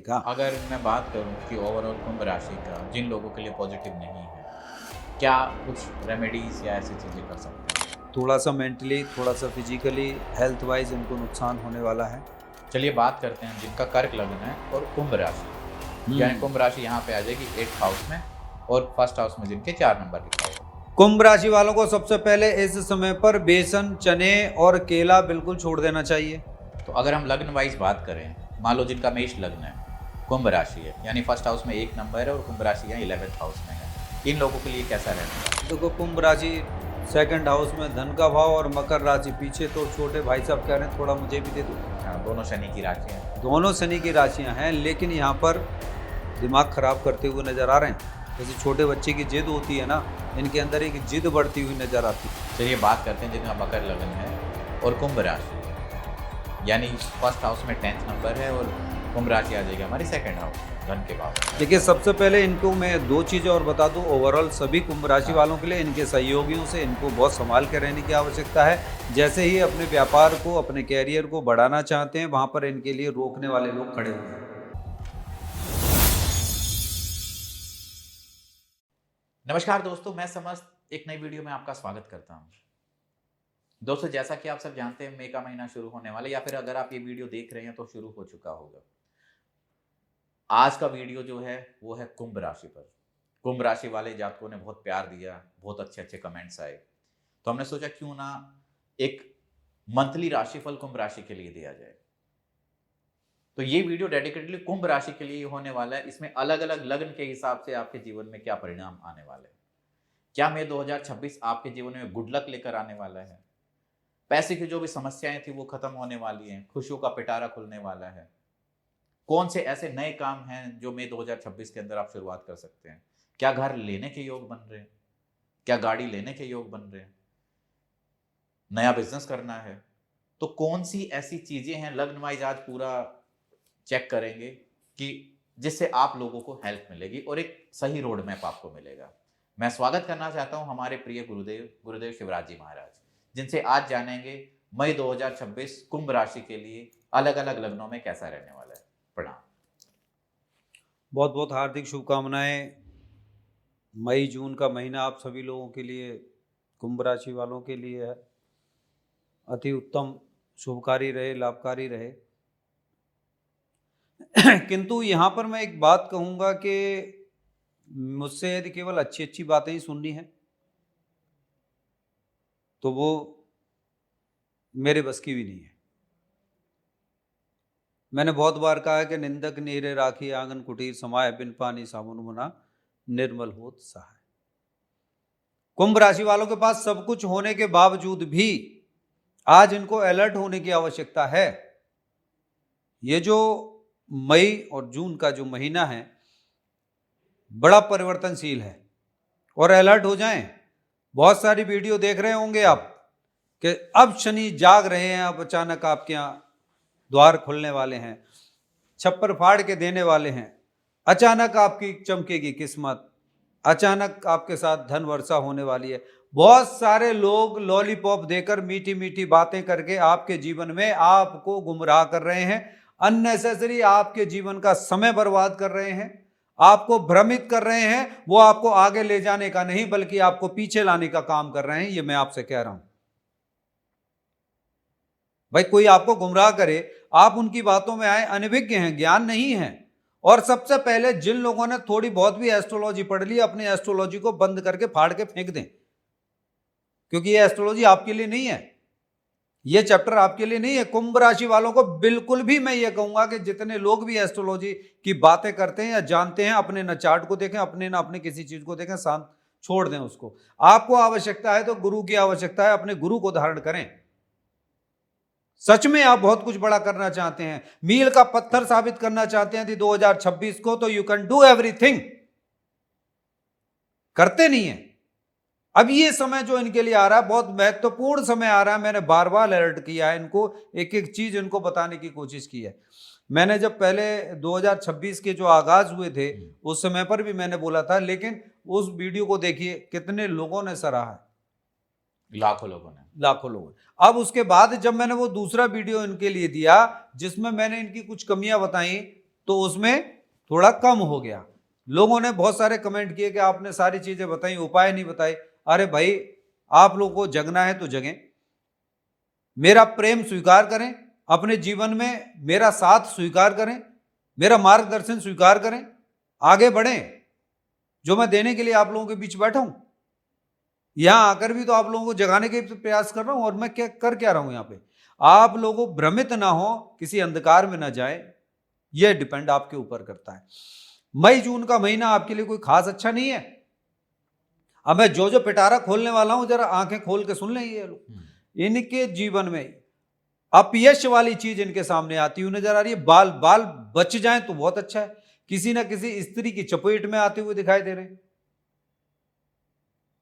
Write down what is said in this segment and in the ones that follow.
का। अगर मैं बात करूं कि ओवरऑल कुंभ राशि का जिन लोगों के लिए पॉजिटिव नहीं है, क्या कुछ रेमेडीज या ऐसी चीज़ें कर सकते हैं? थोड़ा सा मेंटली, थोड़ा सा फिजिकली, हेल्थ वाइज इनको नुकसान होने वाला है। चलिए बात करते हैं जिनका कर्क लग्न है और कुंभ राशि, यानी कुंभ राशि यहाँ पे आ जाएगी 8th हाउस में और फर्स्ट हाउस में जिनके 4 नंबर लिखा होगा। कुंभ राशि वालों को सबसे पहले इस समय पर बेसन, चने और केला बिल्कुल छोड़ देना चाहिए। तो अगर हम लग्न वाइज बात करें, मान लो जिनका मेष लग्न है, कुंभ राशि है, यानी फर्स्ट हाउस में 1 नंबर है और कुंभ राशि यहाँ 11th हाउस में है, इन लोगों के लिए कैसा रहने देखो, कुंभ राशि सेकंड हाउस में धन का भाव और मकर राशि पीछे, तो छोटे भाई साहब कह रहे हैं थोड़ा मुझे भी दे दो। हाँ, दोनों शनि की राशि है। दोनों शनि की राशियां हैं, लेकिन यहाँ पर दिमाग खराब करते हुए नजर आ रहे हैं। जैसे छोटे बच्चे की जिद होती है ना, इनके अंदर एक जिद बढ़ती हुई नजर आती है। चलिए बात करते हैं जिनका मकर लग्न है और कुंभ राशि है, यानी फर्स्ट हाउस में 10th नंबर है और कुंभ राशि आ जाएगी हमारी सेकंड हाउस धन के भाव में। देखिए, सबसे पहले इनको मैं दो चीज़ें और बता दूं। ओवरऑल सभी कुंभ राशि वालों के लिए इनके सहयोगियों से इनको बहुत संभाल के रहने की आवश्यकता है। जैसे ही अपने व्यापार को, अपने कैरियर को बढ़ाना चाहते हैं, वहां पर इनके लिए रोकने वाले लोग खड़े हुए हैं। नमस्कार दोस्तों, मैं समस्त एक नई वीडियो में आपका स्वागत करता हूं। दोस्तों, जैसा कि आप सब जानते हैं, मई का महीना शुरू होने वाला है, या फिर अगर आप ये वीडियो देख रहे हैं तो शुरू हो चुका होगा। आज का वीडियो जो है वो है कुंभ राशि पर। कुंभ राशि वाले जातकों ने बहुत प्यार दिया, बहुत अच्छे अच्छे कमेंट्स आए, तो हमने सोचा क्यों ना एक मंथली राशिफल कुंभ राशि के लिए दिया जाए। तो ये वीडियो डेडिकेटली कुंभ राशि के लिए होने वाला है। इसमें अलग अलग लग्न के हिसाब से आपके जीवन में क्या परिणाम आने वाले हैं। क्या मई 2026 आपके जीवन में गुड लक लेकर आने वाला है? पैसे की जो भी समस्याएं थी वो खत्म होने वाली हैं, खुशियों का पिटारा खुलने वाला है। कौन से ऐसे नए काम हैं जो मई 2026 के अंदर आप शुरुआत कर सकते हैं? क्या घर लेने के योग बन रहे हैं? क्या गाड़ी लेने के योग बन रहे हैं? नया बिजनेस करना है? तो कौन सी ऐसी चीजें हैं, लग्न वाइज आज पूरा चेक करेंगे कि जिससे आप लोगों को हेल्प मिलेगी और एक सही रोड मैप आपको मिलेगा। मैं स्वागत करना चाहता हूं हमारे प्रिय गुरुदेव शिवराज जी महाराज, जिनसे आज जानेंगे मई 2026 कुंभ राशि के लिए अलग अलग लग्नों में कैसा रहने वाला है। प्रणाम। बहुत बहुत हार्दिक शुभकामनाएं। मई जून का महीना आप सभी लोगों के लिए, कुंभ राशि वालों के लिए है अति उत्तम, शुभकारी रहे, लाभकारी रहे। किंतु यहाँ पर मैं एक बात कहूँगा कि मुझसे यदि केवल अच्छी अच्छी बातें ही सुननी है तो वो मेरे बस की भी नहीं है। मैंने बहुत बार कहा है कि निंदक नीरे राखी आंगन कुटीर समाये, बिन पानी साबुन मुना निर्मल होत सहाय। कुंभ राशि वालों के पास सब कुछ होने के बावजूद भी आज इनको अलर्ट होने की आवश्यकता है। ये जो मई और जून का जो महीना है बड़ा परिवर्तनशील है और अलर्ट हो जाएं। बहुत सारी वीडियो देख रहे होंगे आप कि अब शनि जाग रहे हैं, अब अचानक आपके यहाँ द्वार खुलने वाले हैं, छप्पर फाड़ के देने वाले हैं, अचानक आपकी चमकेगी किस्मत, अचानक आपके साथ धन वर्षा होने वाली है। बहुत सारे लोग लॉलीपॉप देकर, मीठी मीठी बातें करके आपके जीवन में आपको गुमराह कर रहे हैं, अननेसेसरी आपके जीवन का समय बर्बाद कर रहे हैं, आपको भ्रमित कर रहे हैं। वो आपको आगे ले जाने का नहीं बल्कि आपको पीछे लाने का काम कर रहे हैं। ये मैं आपसे कह रहा हूं। भाई, कोई आपको गुमराह करे, आप उनकी बातों में आए, अनभिज्ञ हैं, ज्ञान नहीं है। और सबसे पहले जिन लोगों ने थोड़ी बहुत भी एस्ट्रोलॉजी पढ़ ली, अपनी एस्ट्रोलॉजी को बंद करके फाड़ के फेंक दें, क्योंकि ये एस्ट्रोलॉजी आपके लिए नहीं है, ये चैप्टर आपके लिए नहीं है। कुंभ राशि वालों को बिल्कुल भी मैं ये कहूंगा कि जितने लोग भी एस्ट्रोलॉजी की बातें करते हैं या जानते हैं, अपने न चार्ट को देखें, अपने ना अपने किसी चीज को देखें, शांत छोड़ दें उसको। आपको आवश्यकता है तो गुरु की आवश्यकता है, अपने गुरु को धारण करें। सच में आप बहुत कुछ बड़ा करना चाहते हैं, मील का पत्थर साबित करना चाहते हैं 2026 को, तो यू कैन डू एवरीथिंग। करते नहीं है। अब ये समय जो इनके लिए आ रहा है बहुत महत्वपूर्ण समय आ रहा है। मैंने बार बार अलर्ट किया है इनको, एक एक चीज इनको बताने की कोशिश की है। मैंने जब पहले 2026 के जो आगाज हुए थे उस समय पर भी मैंने बोला था, लेकिन उस वीडियो को देखिए कितने लोगों ने सराहा है, लाखों लोगों ने, लाखों लोगों। अब उसके बाद जब मैंने वो दूसरा वीडियो इनके लिए दिया जिसमें मैंने इनकी कुछ कमियां बताई, तो उसमें थोड़ा कम हो गया। लोगों ने बहुत सारे कमेंट किए कि आपने सारी चीजें बताई, उपाय नहीं बताए। अरे भाई, आप लोगों को जगना है तो जगें, मेरा प्रेम स्वीकार करें, अपने जीवन में मेरा साथ स्वीकार करें, मेरा मार्गदर्शन स्वीकार करें, आगे बढ़ें। जो मैं देने के लिए आप लोगों के बीच बैठा हूं, यहां आकर भी तो आप लोगों को जगाने के प्रयास कर रहा हूं। और मैं क्या रहा हूं यहां पे, आप लोगों भ्रमित ना हो, किसी अंधकार में ना जाए, यह डिपेंड आपके ऊपर करता है। मई जून का महीना आपके लिए कोई खास अच्छा नहीं है। अब मैं जो पिटारा खोलने वाला हूं, जरा आंखें खोल के सुन लें। ये लोग, इनके जीवन में अपयश वाली चीज इनके सामने आती हुई नजर आ रही है। बाल बाल बच जाएं तो बहुत अच्छा है। किसी ना किसी स्त्री की चपेट में आते हुए दिखाई दे रहे हैं।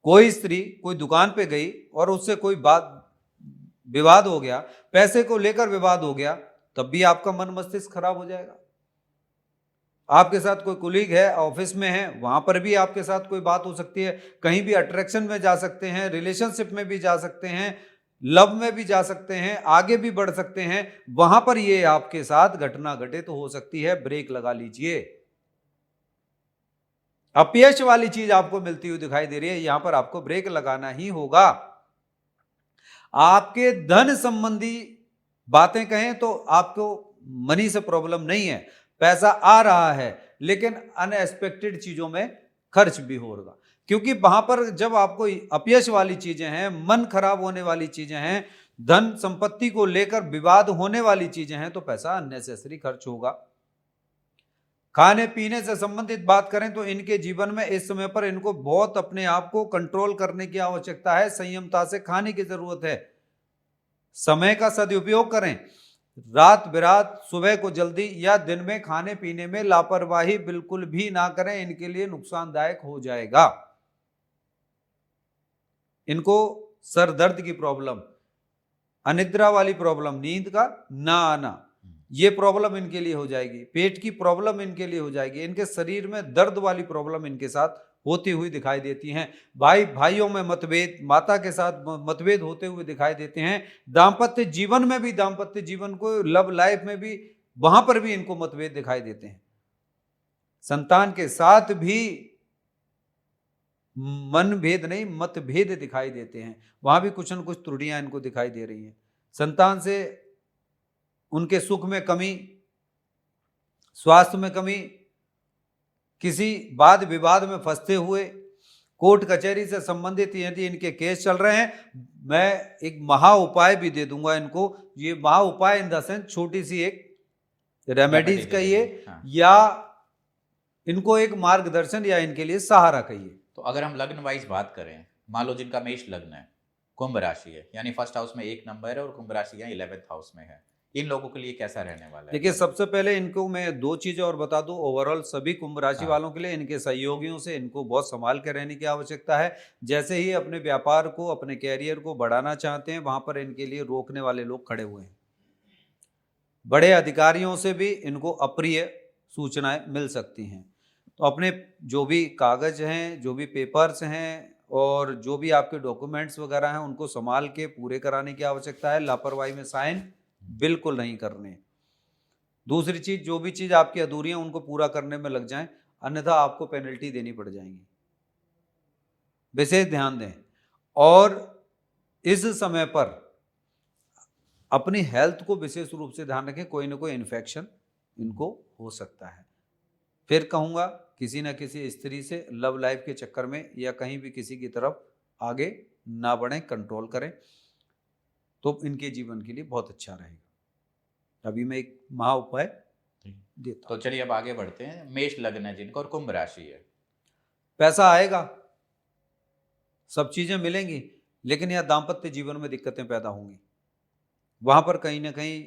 कोई स्त्री कोई दुकान पे गई और उससे कोई बात विवाद हो गया, पैसे को लेकर विवाद हो गया, तब भी आपका मन मस्तिष्क खराब हो जाएगा। आपके साथ कोई कुलीग है, ऑफिस में है, वहां पर भी आपके साथ कोई बात हो सकती है। कहीं भी अट्रैक्शन में जा सकते हैं, रिलेशनशिप में भी जा सकते हैं, लव में भी जा सकते हैं, आगे भी बढ़ सकते हैं। वहां पर ये आपके साथ घटना घटे तो हो सकती है, ब्रेक लगा लीजिए। अपयश वाली चीज आपको मिलती हुई दिखाई दे रही है, यहां पर आपको ब्रेक लगाना ही होगा। आपके धन संबंधी बातें कहें तो आपको मनी से प्रॉब्लम नहीं है, पैसा आ रहा है, लेकिन अनएक्सपेक्टेड चीजों में खर्च भी होगा। क्योंकि वहां पर जब आपको अपयश वाली चीजें हैं, मन खराब होने वाली चीजें हैं, धन संपत्ति को लेकर विवाद होने वाली चीजें हैं, तो पैसा अननेसेसरी खर्च होगा। खाने पीने से संबंधित बात करें तो इनके जीवन में इस समय पर इनको बहुत अपने आप को कंट्रोल करने की आवश्यकता है। संयमता से खाने की जरूरत है। समय का सदुपयोग करें। रात बिरात, सुबह को जल्दी या दिन में खाने पीने में लापरवाही बिल्कुल भी ना करें, इनके लिए नुकसानदायक हो जाएगा। इनको सर दर्द की प्रॉब्लम, अनिद्रा वाली प्रॉब्लम, नींद का ना आना, ये प्रॉब्लम इनके लिए हो जाएगी। पेट की प्रॉब्लम इनके लिए हो जाएगी। इनके शरीर में दर्द वाली प्रॉब्लम इनके साथ होती हुई दिखाई देती हैं। भाई भाइयों में मतभेद, माता के साथ मतभेद होते हुए दिखाई देते हैं। दाम्पत्य जीवन में भी, दाम्पत्य जीवन को लव लाइफ में भी, वहां पर भी इनको मतभेद दिखाई देते हैं। संतान के साथ भी मनभेद नहीं, मतभेद दिखाई देते हैं। वहां भी कुछ न कुछ त्रुटियां इनको दिखाई दे रही हैं। संतान से उनके सुख में कमी, स्वास्थ्य में कमी, किसी वाद विवाद में फंसते हुए, कोर्ट कचहरी से संबंधित यदि इनके केस चल रहे हैं, मैं एक महा उपाय भी दे दूंगा इनको। ये महा उपाय इन द सेंस छोटी सी एक रेमेडीज कहिए, हाँ। या इनको एक मार्गदर्शन या इनके लिए सहारा कहिए। तो अगर हम लग्न वाइज बात करें, मान लो जिनका मेष लग्न है, कुंभ राशि है, यानी फर्स्ट हाउस में 1 नंबर है और कुंभ राशि या 11th हाउस में है, इन लोगों के लिए कैसा रहने वाला है? देखिए, सबसे पहले इनको मैं 2 चीजें और बता दूं। ओवरऑल सभी कुंभ राशि वालों के लिए इनके सहयोगियों से इनको बहुत संभाल के रहने की आवश्यकता है। जैसे ही अपने व्यापार को, अपने कैरियर को बढ़ाना चाहते हैं, वहां पर इनके लिए रोकने वाले लोग खड़े हुए हैं। बड़े अधिकारियों से भी इनको अप्रिय सूचनाएं मिल सकती हैं। तो अपने जो भी कागज हैं, जो भी पेपर्स हैं और जो भी आपके डॉक्यूमेंट्स वगैरह हैं, उनको संभाल के पूरे कराने की आवश्यकता है। लापरवाही में साइन बिल्कुल नहीं करने। दूसरी चीज, जो भी चीज आपकी अधूरी है उनको पूरा करने में लग जाएं, अन्यथा आपको पेनल्टी देनी पड़ जाएंगी। विशेष ध्यान दें। और इस समय पर अपनी हेल्थ को विशेष रूप से ध्यान रखें। कोई ना कोई इन्फेक्शन इनको हो सकता है। फिर कहूंगा, किसी न किसी स्त्री से लव लाइफ के चक्कर में या कहीं भी किसी की तरफ आगे ना बढ़ें, कंट्रोल करें, तो इनके जीवन के लिए बहुत अच्छा रहेगा। अभी मैं एक महा उपाय देता तो चलिए अब आगे बढ़ते हैं। मेष लग्न है जिनको और कुंभ राशि है, पैसा आएगा, सब चीजें मिलेंगी, लेकिन यह दाम्पत्य जीवन में दिक्कतें पैदा होंगी। वहां पर कहीं ना कहीं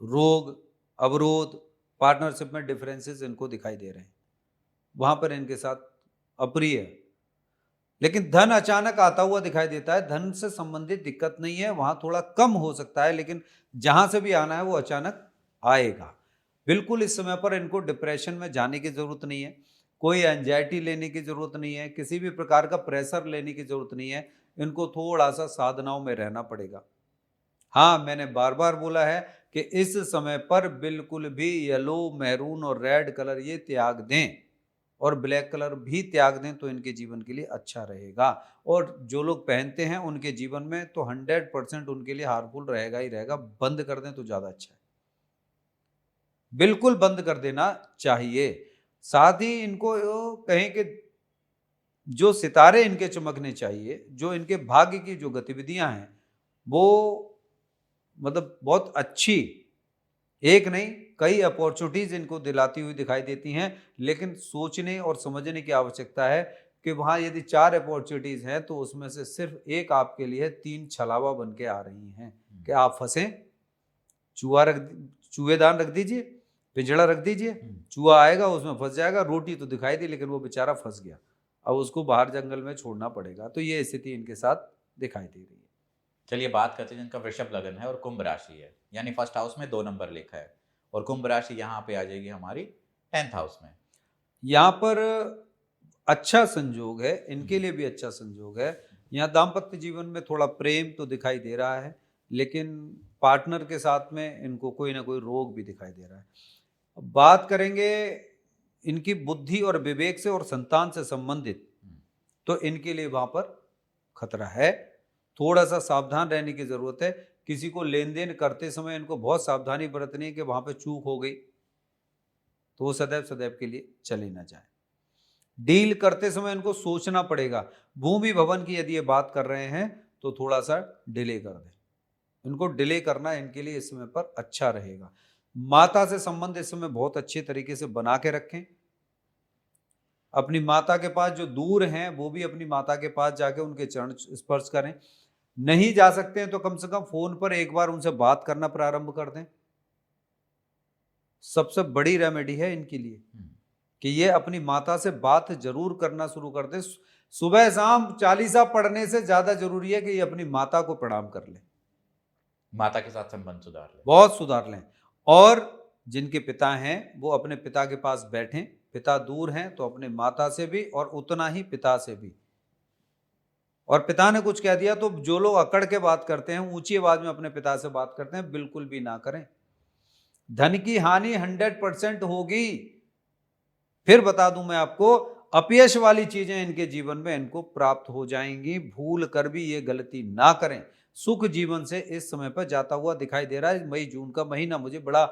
रोग, अवरोध, पार्टनरशिप में डिफरेंसेस इनको दिखाई दे रहे हैं। वहां पर इनके साथ अप्रिय है। लेकिन धन अचानक आता हुआ दिखाई देता है। धन से संबंधित दिक्कत नहीं है, वहां थोड़ा कम हो सकता है, लेकिन जहां से भी आना है वो अचानक आएगा। बिल्कुल इस समय पर इनको डिप्रेशन में जाने की जरूरत नहीं है, कोई एंजाइटी लेने की जरूरत नहीं है, किसी भी प्रकार का प्रेशर लेने की जरूरत नहीं है। इनको थोड़ा सा साधनाओं में रहना पड़ेगा। हाँ, मैंने बार बार बोला है कि इस समय पर बिल्कुल भी येलो, मैरून और रेड कलर ये त्याग दें और ब्लैक कलर भी त्याग दें तो इनके जीवन के लिए अच्छा रहेगा। और जो लोग पहनते हैं उनके जीवन में तो 100% उनके लिए हार्मफुल रहेगा ही रहेगा। बंद कर दें तो ज्यादा अच्छा है, बिल्कुल बंद कर देना चाहिए। साथ ही इनको कहें कि जो सितारे इनके चमकने चाहिए, जो इनके भाग्य की जो गतिविधियां हैं वो मतलब बहुत अच्छी, एक नहीं कई अपॉर्चुनिटीज इनको दिलाती हुई दिखाई देती हैं। लेकिन सोचने और समझने की आवश्यकता है कि वहां यदि 4 अपॉर्चुनिटीज हैं तो उसमें से सिर्फ एक आपके लिए 3 छलावा बन के आ रही हैं कि आप फंसे। चूहेदान रख दीजिए, पिंजड़ा रख दीजिए, चूहा आएगा उसमें फंस जाएगा। रोटी तो दिखाई दी लेकिन वो बेचारा फंस गया, अब उसको बाहर जंगल में छोड़ना पड़ेगा। तो ये स्थिति इनके साथ दिखाई दे रही है। चलिए बात करते हैं जिनका वृषभ लग्न है और कुंभ राशि है, यानी फर्स्ट हाउस में 2 नंबर लिखा है और कुंभ राशि यहाँ पे आ जाएगी हमारी 10th हाउस में। यहाँ पर अच्छा संयोग है, इनके लिए भी अच्छा संयोग है। यहाँ दाम्पत्य जीवन में थोड़ा प्रेम तो दिखाई दे रहा है, लेकिन पार्टनर के साथ में इनको कोई ना कोई रोग भी दिखाई दे रहा है। अब बात करेंगे इनकी बुद्धि और विवेक से और संतान से संबंधित, तो इनके लिए वहां पर खतरा है। थोड़ा सा सावधान रहने की जरूरत है। किसी को लेन देन करते समय इनको बहुत सावधानी बरतनी है कि वहां पर चूक हो गई तो वो सदैव सदैव के लिए चले ना जाए। डील करते समय इनको सोचना पड़ेगा। भूमि भवन की यदि ये बात कर रहे हैं तो थोड़ा सा डिले कर दें, इनको डिले करना इनके लिए इस समय पर अच्छा रहेगा। माता से संबंध इस समय बहुत अच्छे तरीके से बना के रखें। अपनी माता के पास जो दूर हैं वो भी अपनी माता के पास जाके उनके चरण स्पर्श करें। नहीं जा सकते हैं तो कम से कम फोन पर एक बार उनसे बात करना प्रारंभ कर दें। सबसे बड़ी रेमेडी है इनके लिए कि ये अपनी माता से बात जरूर करना शुरू कर दें। सुबह शाम चालीसा पढ़ने से ज्यादा जरूरी है कि ये अपनी माता को प्रणाम कर लें, माता के साथ संबंध सुधार लें, बहुत सुधार लें। और जिनके पिता हैं वो अपने पिता के पास बैठें। पिता दूर हैं तो अपने माता से भी और उतना ही पिता से भी। और पिता ने कुछ कह दिया तो जो लोग अकड़ के बात करते हैं, ऊंची आवाज में अपने पिता से बात करते हैं, बिल्कुल भी ना करें। धन की हानि 100% होगी। फिर बता दूं मैं आपको, अपयश वाली चीजें इनके जीवन में इनको प्राप्त हो जाएंगी। भूल कर भी ये गलती ना करें। सुख जीवन से इस समय पर जाता हुआ दिखाई दे रहा है। मई जून का महीना मुझे बड़ा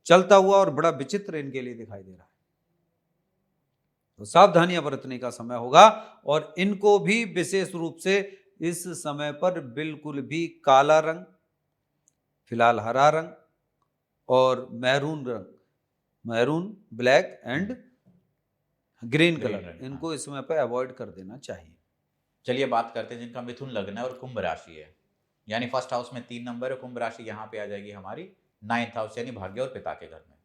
चलता हुआ और बड़ा विचित्र इनके लिए दिखाई दे रहा है। तो सावधानियां बरतने का समय होगा। और इनको भी विशेष रूप से इस समय पर बिल्कुल भी काला रंग, फिलहाल हरा रंग और मैरून रंग, maroon, black and green colour, इनको इस समय पर अवॉइड कर देना चाहिए। चलिए बात करते हैं जिनका मिथुन लग्न है और कुंभ राशि है, यानी फर्स्ट हाउस में 3 नंबर है। कुंभ राशि यहाँ पे आ जाएगी हमारी 9th हाउस, यानी भाग्य और पिता के घर में।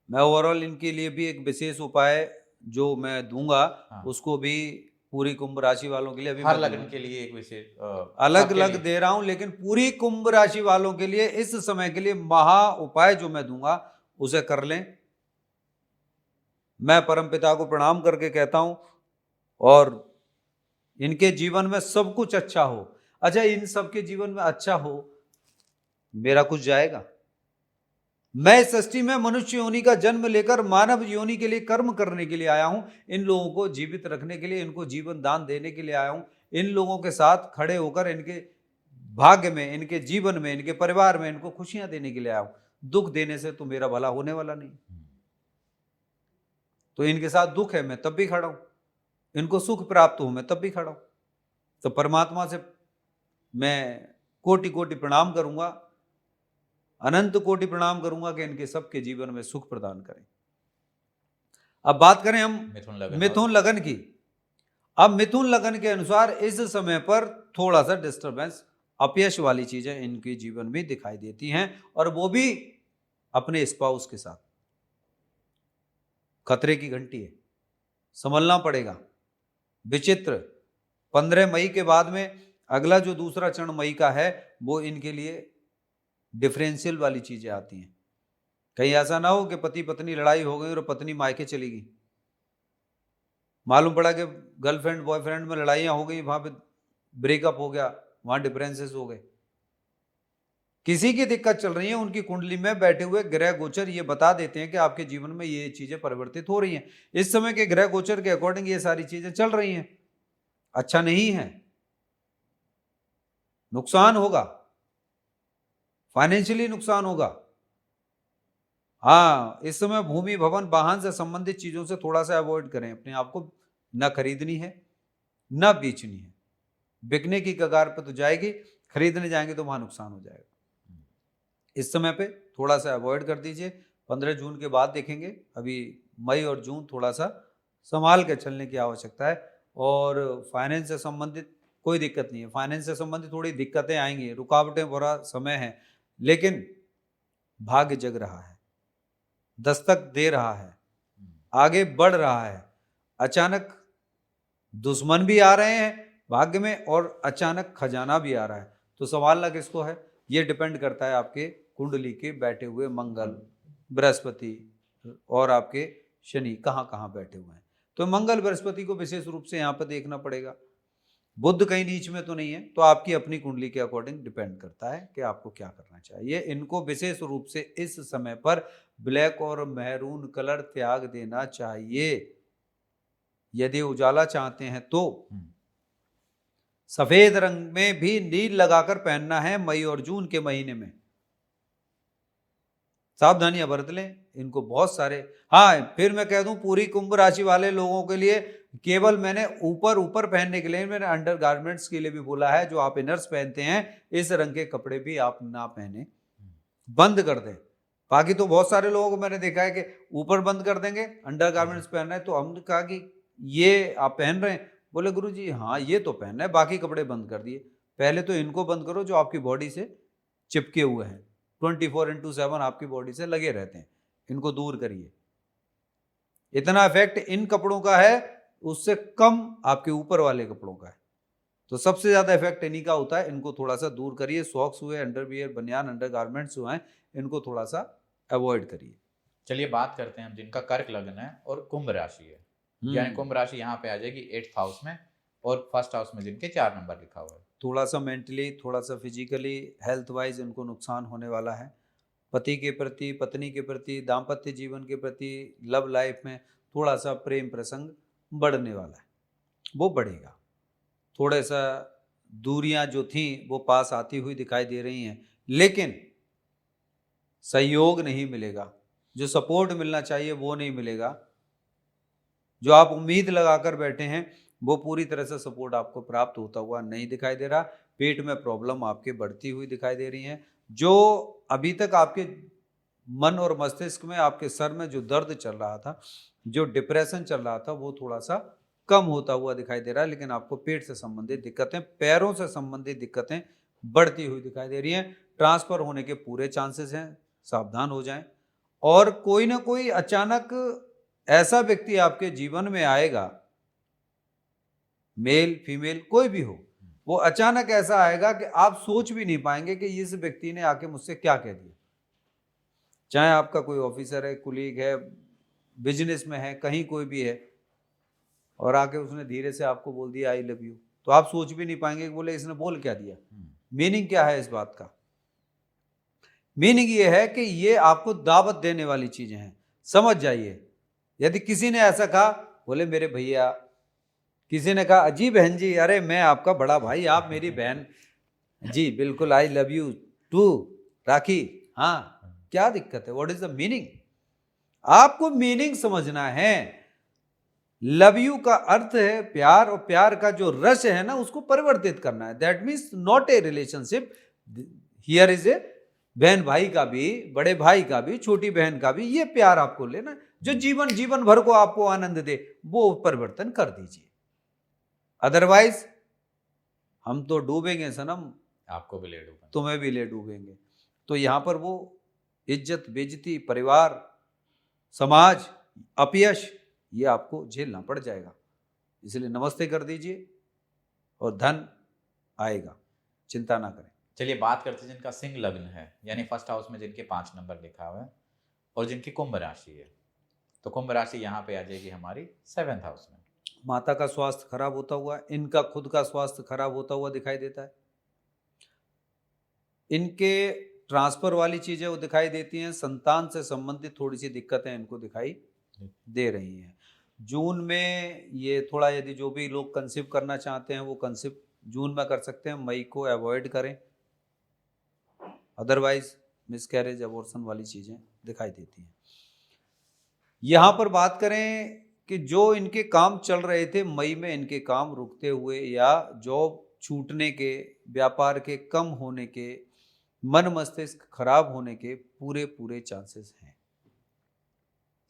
मैं ओवरऑल इनके लिए भी एक विशेष उपाय जो मैं दूंगा, उसको भी पूरी कुंभ राशि वालों के लिए अभी हर लग्न के लिए एक विशेष अलग अलग दे रहा हूं, लेकिन पूरी कुंभ राशि वालों के लिए इस समय के लिए महा उपाय जो मैं दूंगा उसे कर लें। मैं परमपिता को प्रणाम करके कहता हूं और इनके जीवन में सब कुछ अच्छा हो। अच्छा, इन सबके जीवन में अच्छा हो, मेरा कुछ जाएगा? मैं इस सृष्टि में मनुष्य योनि का जन्म लेकर मानव योनि के लिए कर्म करने के लिए आया हूं। इन लोगों को जीवित रखने के लिए, इनको जीवन दान देने के लिए आया हूं। इन लोगों के साथ खड़े होकर इनके भाग्य में, इनके जीवन में, इनके परिवार में इनको खुशियां देने के लिए आया हूं। दुख देने से तो मेरा भला होने वाला नहीं। तो इनके साथ दुख है, मैं तब भी खड़ा हूं। इनको सुख प्राप्त हो, मैं तब भी खड़ा हूं। तो परमात्मा से मैं कोटि कोटि प्रणाम करूंगा, अनंत कोटि प्रणाम करूंगा कि इनके सबके जीवन में सुख प्रदान करें। अब बात करें हम मिथुन लगन की। अब मिथुन लगन के अनुसार इस समय पर थोड़ा सा डिस्टरबेंस, अपयश वाली चीजें इनके जीवन में दिखाई देती हैं, और वो भी अपने स्पाउस के साथ। खतरे की घंटी है, संभलना पड़ेगा। विचित्र 15 मई के बाद में अगला जो दूसरा चरण मई का है वो इनके लिए डिफरेंशियल वाली चीजें आती हैं। कहीं ऐसा ना हो कि पति पत्नी लड़ाई हो गई और पत्नी मायके चली गई, मालूम पड़ा कि गर्लफ्रेंड बॉयफ्रेंड में लड़ाइयां हो गई, वहां पे ब्रेकअप हो गया, वहां डिफरेंसेस हो गए। किसी की दिक्कत चल रही है, उनकी कुंडली में बैठे हुए ग्रह गोचर ये बता देते हैं कि आपके जीवन में ये चीजें परिवर्तित हो रही हैं। इस समय के ग्रह गोचर के अकॉर्डिंग ये सारी चीजें चल रही हैं, अच्छा नहीं है, नुकसान होगा, फाइनेंशियली नुकसान होगा। हाँ, इस समय भूमि भवन वाहन से संबंधित चीजों से थोड़ा सा अवॉइड करें। अपने आप को न खरीदनी है न बेचनी है, बिकने की कगार पर तो जाएगी, खरीदने जाएंगे तो वहां नुकसान हो जाएगा। इस समय पे थोड़ा सा अवॉइड कर दीजिए। 15 जून के बाद देखेंगे, अभी मई और जून थोड़ा सा संभाल के चलने की आवश्यकता है। और फाइनेंस से संबंधित कोई दिक्कत नहीं है, फाइनेंस से संबंधित थोड़ी दिक्कतें आएंगी, रुकावटें भरा समय है, लेकिन भाग्य जग रहा है, दस्तक दे रहा है, आगे बढ़ रहा है। अचानक दुश्मन भी आ रहे हैं भाग्य में और अचानक खजाना भी आ रहा है। तो संभालना किसको है, ये डिपेंड करता है आपके कुंडली के बैठे हुए मंगल, बृहस्पति और आपके शनि कहाँ कहाँ बैठे हुए हैं। तो मंगल बृहस्पति को विशेष रूप से यहाँ पर देखना पड़ेगा। बुध कहीं नीच में तो नहीं है, तो आपकी अपनी कुंडली के अकॉर्डिंग डिपेंड करता है कि आपको क्या करना चाहिए। इनको विशेष रूप से इस समय पर ब्लैक और मैरून कलर त्याग देना चाहिए। यदि उजाला चाहते हैं तो सफेद रंग में भी नील लगाकर पहनना है मई और जून के महीने में। सावधानियां बरत लें, इनको बहुत सारे। हाँ, फिर मैं कह दूं पूरी कुंभ राशि वाले लोगों के लिए केवल मैंने ऊपर पहनने के लिए, मैंने अंडर गारमेंट्स के लिए भी बोला है। जो आप इनर्स पहनते हैं, इस रंग के कपड़े भी आप ना पहने, बंद कर दें। बाकी तो बहुत सारे लोगों को मैंने देखा है कि ऊपर बंद कर देंगे, अंडर गारमेंट्स पहनना है। तो हमने कहा कि ये आप पहन रहे हैं, बोले गुरुजी हाँ ये तो पहनना है, बाकी कपड़े बंद कर दिए। पहले तो इनको बंद करो जो आपकी बॉडी से चिपके हुए हैं, 24/7 आपकी बॉडी से लगे रहते हैं, इनको दूर करिए। इतना इफेक्ट इन कपड़ों का है, उससे कम आपके ऊपर वाले कपड़ों का है। तो सबसे ज्यादा इफेक्ट इन्हीं का होता है, इनको थोड़ा सा दूर करिए। सॉक्स हुए, अंडरवियर, बनियान, अंडर गारमेंट्स जो हैं, इनको थोड़ा सा अवॉइड करिए। चलिए बात करते हैं हम जिनका कर्क लग्न है और कुंभ राशि है, यानी कुंभ राशि यहाँ पे आ जाएगी 8th हाउस में, और 1st हाउस में जिनके 4 नंबर लिखा हुआ है। थोड़ा सा मेंटली, थोड़ा सा फिजिकली, हेल्थ वाइज इनको नुकसान होने वाला है। पति के प्रति, पत्नी के प्रति, दाम्पत्य जीवन के प्रति, लव लाइफ में थोड़ा सा प्रेम प्रसंग बढ़ने वाला है, वो बढ़ेगा। थोड़े सा दूरियां जो थी वो पास आती हुई दिखाई दे रही हैं, लेकिन सहयोग नहीं मिलेगा, जो सपोर्ट मिलना चाहिए वो नहीं मिलेगा। जो आप उम्मीद लगाकर बैठे हैं वो पूरी तरह से सपोर्ट आपको प्राप्त होता हुआ नहीं दिखाई दे रहा। पेट में प्रॉब्लम आपके बढ़ती हुई दिखाई दे रही हैं। जो अभी तक आपके मन और मस्तिष्क में, आपके सर में जो दर्द चल रहा था, जो डिप्रेशन चल रहा था, वो थोड़ा सा कम होता हुआ दिखाई दे रहा है। लेकिन आपको पेट से संबंधित दिक्कतें, पैरों से संबंधित दिक्कतें बढ़ती हुई दिखाई दे रही हैं। ट्रांसफर होने के पूरे चांसेस हैं, सावधान हो जाएं। और कोई ना कोई अचानक ऐसा व्यक्ति आपके जीवन में आएगा, मेल फीमेल कोई भी हो, वो अचानक ऐसा आएगा कि आप सोच भी नहीं पाएंगे कि इस व्यक्ति ने आके मुझसे क्या कह दिया। चाहे आपका कोई ऑफिसर है, कुलीग है, बिजनेस में है, कहीं कोई भी है, और आके उसने धीरे से आपको बोल दिया आई लव यू, तो आप सोच भी नहीं पाएंगे कि बोले इसने बोल क्या दिया। मीनिंग क्या है इस बात का? मीनिंग ये है कि ये आपको दावत देने वाली चीजें हैं, समझ जाइए। यदि किसी ने ऐसा कहा, बोले मेरे भैया, किसी ने कहा अजी बहन जी, अरे मैं आपका बड़ा भाई, आप मेरी बहन जी, बिल्कुल आई लव यू टू राखी, हाँ क्या दिक्कत है? What is the meaning? आपको मीनिंग समझना है। लव यू का अर्थ है प्यार, और प्यार का जो रस है ना, उसको परिवर्तित करना है। That means not a relationship. Here is a बहन भाई का भी, बड़े भाई का भी, छोटी बहन का भी, ये प्यार आपको लेना, जो जीवन भर को आपको आनंद दे, वो परिवर्तन कर दीजिए। अदरवाइज हम तो डूबेंगे सनम, आपको भी ले डूबेंगे, तुम्हें भी ले डूबेंगे। तो यहां पर वो इज्जत, बेइज्जती, परिवार, समाज, अपयश, ये आपको झेलना पड़ जाएगा। इसलिए नमस्ते कर दीजिए और धन आएगा, चिंता ना करें। चलिए बात करते हैं जिनका सिंह लग्न है, यानी 1st हाउस में जिनके 5 नंबर लिखा हुआ है और जिनकी कुंभ राशि है। तो कुंभ राशि यहाँ पे आ जाएगी हमारी 7th हाउस में। माता का स्वास्थ्य खराब होता हुआ, इनका खुद का स्वास्थ्य खराब होता हुआ दिखाई देता है। इनके ट्रांसफर वाली चीजें वो दिखाई देती हैं, संतान से संबंधित थोड़ी सी दिक्कतें इनको दिखाई दे रही हैं। जून में ये थोड़ा, यदि जो भी लोग कंसीव करना चाहते हैं वो कंसीव जून में कर सकते हैं, मई को अवॉइड करें, अदरवाइज मिसकैरेज अबॉर्शन वाली चीजें दिखाई देती हैं। यहां पर बात करें कि जो इनके काम चल रहे थे मई में, इनके काम रुकते हुए या जॉब छूटने के, व्यापार के कम होने के, मन मस्तिष्क खराब होने के पूरे चांसेस हैं।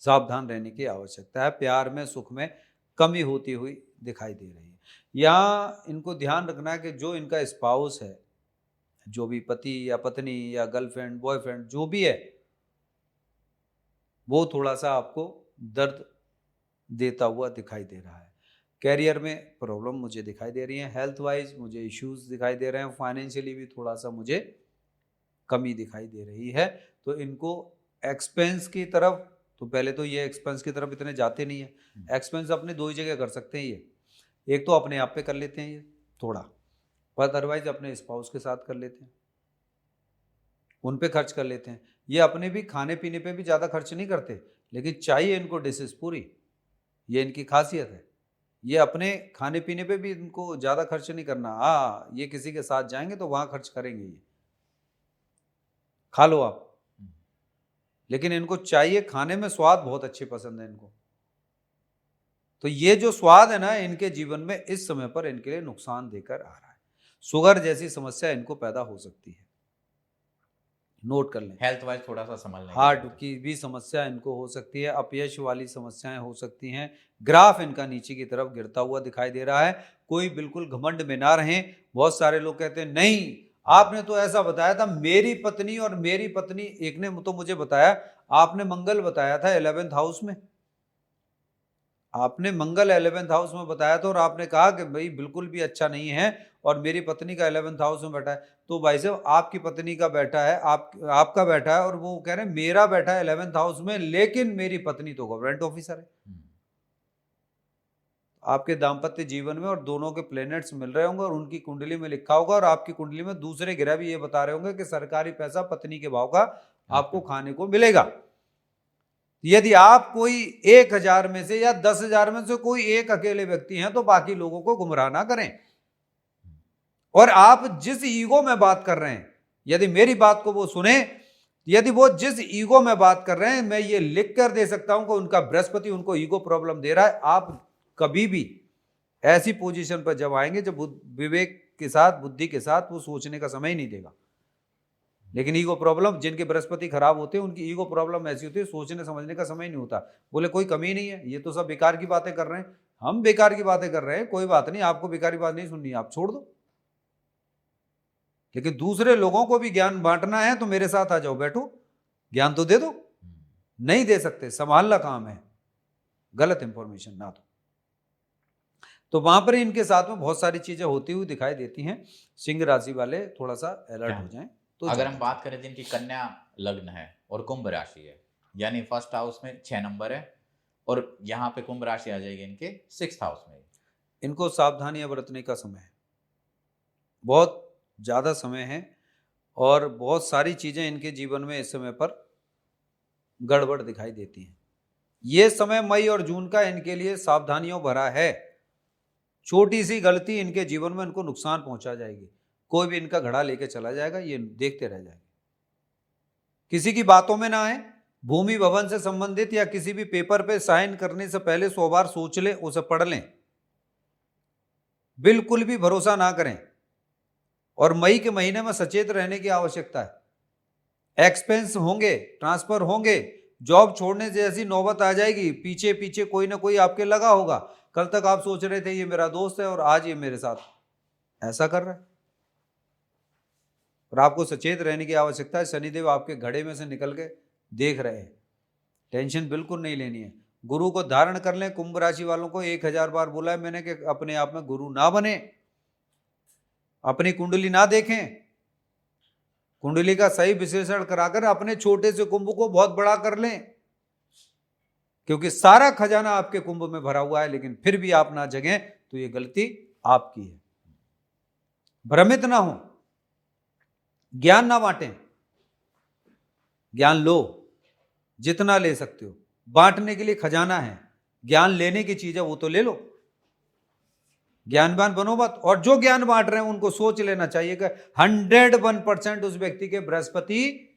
सावधान रहने की आवश्यकता है। प्यार में, सुख में कमी होती हुई दिखाई दे रही है। यहाँ इनको ध्यान रखना है कि जो इनका स्पाउस है, जो भी पति या पत्नी या गर्लफ्रेंड बॉयफ्रेंड जो भी है, वो थोड़ा सा आपको दर्द देता हुआ दिखाई दे रहा है। कैरियर में प्रॉब्लम मुझे दिखाई दे रही है, हेल्थ वाइज मुझे इश्यूज दिखाई दे रहे हैं, फाइनेंशियली भी थोड़ा सा मुझे कमी दिखाई दे रही है। तो इनको एक्सपेंस की तरफ, तो पहले तो ये एक्सपेंस की तरफ इतने जाते नहीं है। एक्सपेंस अपने दो ही जगह कर सकते हैं ये, एक तो अपने आप पे कर लेते हैं ये थोड़ा, पर अदरवाइज अपने स्पाउस के साथ कर लेते हैं, उन पे खर्च कर लेते हैं। ये अपने भी खाने पीने पे भी ज़्यादा खर्च नहीं करते, लेकिन चाहिए इनको डिशेस पूरी, ये इनकी खासियत है। ये अपने खाने पीने पे भी इनको ज़्यादा खर्च नहीं करना। हाँ, ये किसी के साथ जाएंगे तो वहाँ खर्च करेंगे, ये खा लो आप, लेकिन इनको चाहिए, खाने में स्वाद बहुत अच्छे पसंद है इनको। तो ये जो स्वाद है ना, इनके जीवन में इस समय पर इनके लिए नुकसान देकर आ रहा है। शुगर जैसी समस्या इनको पैदा हो सकती है, नोट कर लें। हेल्थ वाइज थोड़ा सा संभल लें। हार्ट की भी समस्या इनको हो सकती है, अपयश वाली समस्याएं हो सकती हैं। ग्राफ इनका नीचे की तरफ गिरता हुआ दिखाई दे रहा है। कोई बिल्कुल घमंड में ना रहें। बहुत सारे लोग कहते हैं नहीं, आपने तो ऐसा बताया था, मेरी पत्नी और मेरी पत्नी, एक ने तो मुझे बताया, आपने मंगल बताया था 11th हाउस में, आपने मंगल 11th हाउस में बताया था और आपने कहा कि भाई बिल्कुल भी अच्छा नहीं है और मेरी पत्नी का 11th हाउस में बैठा है। तो भाई साहब, आपकी पत्नी का बैठा है, आपका बैठा है, और वो कह रहे हैं मेरा बैठा है 11th हाउस में, लेकिन मेरी पत्नी तो गवर्नमेंट ऑफिसर है। आपके दाम्पत्य जीवन में और दोनों के प्लैनेट्स मिल रहे होंगे और उनकी कुंडली में लिखा होगा, और आपकी कुंडली में दूसरे ग्रह भी ये बता रहे होंगे कि सरकारी पैसा पत्नी के भाव का आपको खाने को मिलेगा। यदि आप कोई 1000 में से या 10,000 में से कोई एक अकेले व्यक्ति हैं, तो बाकी लोगों को गुमराह ना करें। और आप जिस ईगो में बात कर रहे हैं, यदि मेरी बात को वो सुने, यदि वो जिस ईगो में बात कर रहे हैं, मैं ये लिख कर दे सकता हूं कि उनका बृहस्पति उनको ईगो प्रॉब्लम दे रहा है। आप कभी भी ऐसी पोजीशन पर जब आएंगे जब विवेक के साथ, बुद्धि के साथ, वो सोचने का समय ही नहीं देगा। लेकिन ईगो प्रॉब्लम, जिनके बृहस्पति खराब होते हैं, उनकी ईगो प्रॉब्लम ऐसी होती है, सोचने समझने का समय नहीं होता। बोले कोई कमी नहीं है, ये तो सब बेकार की बातें कर रहे हैं, हम बेकार की बातें कर रहे हैं, कोई बात नहीं, आपको बेकार की बात नहीं सुननी, आप छोड़ दो। लेकिन दूसरे लोगों को भी ज्ञान बांटना है तो मेरे साथ आ जाओ, बैठो, ज्ञान तो दे दो। नहीं दे सकते, संभालना काम है, गलत इंफॉर्मेशन ना दो। तो वहां पर इनके साथ में बहुत सारी चीजें होती हुई दिखाई देती हैं। सिंह राशि वाले थोड़ा सा अलर्ट हो जाएं। तो अगर हम बात करें जिनकी कन्या लग्न है और कुंभ राशि है, यानी फर्स्ट हाउस में 6 नंबर है और यहाँ पे कुंभ राशि आ जाएगी इनके 6th हाउस में, इनको सावधानियां बरतने का समय है, बहुत ज्यादा समय है, और बहुत सारी चीजें इनके जीवन में इस समय पर गड़बड़ दिखाई देती हैं। ये समय मई और जून का इनके लिए सावधानियों भरा है। छोटी सी गलती इनके जीवन में इनको नुकसान पहुंचा जाएगी। कोई भी इनका घड़ा लेके चला जाएगा, ये देखते रह जाएंगे। किसी की बातों में ना आए। भूमि भवन से संबंधित या किसी भी पेपर पे साइन करने से पहले 100 बार सोच लें, उसे पढ़ लें, बिल्कुल भी भरोसा ना करें। और मई के महीने में सचेत रहने की आवश्यकता है। एक्सपेंस होंगे, ट्रांसफर होंगे, जॉब छोड़ने जैसी नौबत आ जाएगी, पीछे पीछे कोई ना कोई आपके लगा होगा। कल तक आप सोच रहे थे ये मेरा दोस्त है और आज ये मेरे साथ ऐसा कर रहा है। और आपको सचेत रहने की आवश्यकता है। शनिदेव आपके घड़े में से निकल के देख रहे हैं, टेंशन बिल्कुल नहीं लेनी है। गुरु को धारण कर लें। कुंभ राशि वालों को 1000 बार बोला है मैंने कि अपने आप में गुरु ना बने, अपनी कुंडली ना देखें, कुंडली का सही विश्लेषण कराकर अपने छोटे से कुंभ को बहुत बड़ा कर लें, क्योंकि सारा खजाना आपके कुंभ में भरा हुआ है। लेकिन फिर भी आप ना जगें तो ये गलती आपकी है। भ्रमित ना हो, ज्ञान ना बांटें, ज्ञान लो, जितना ले सकते हो। बांटने के लिए खजाना है, ज्ञान लेने की चीज है, वो तो ले लो। ज्ञानवान बनो मत। और जो ज्ञान बांट रहे हैं उनको सोच लेना चाहिए कि 101% उस व्यक्ति के बृहस्पति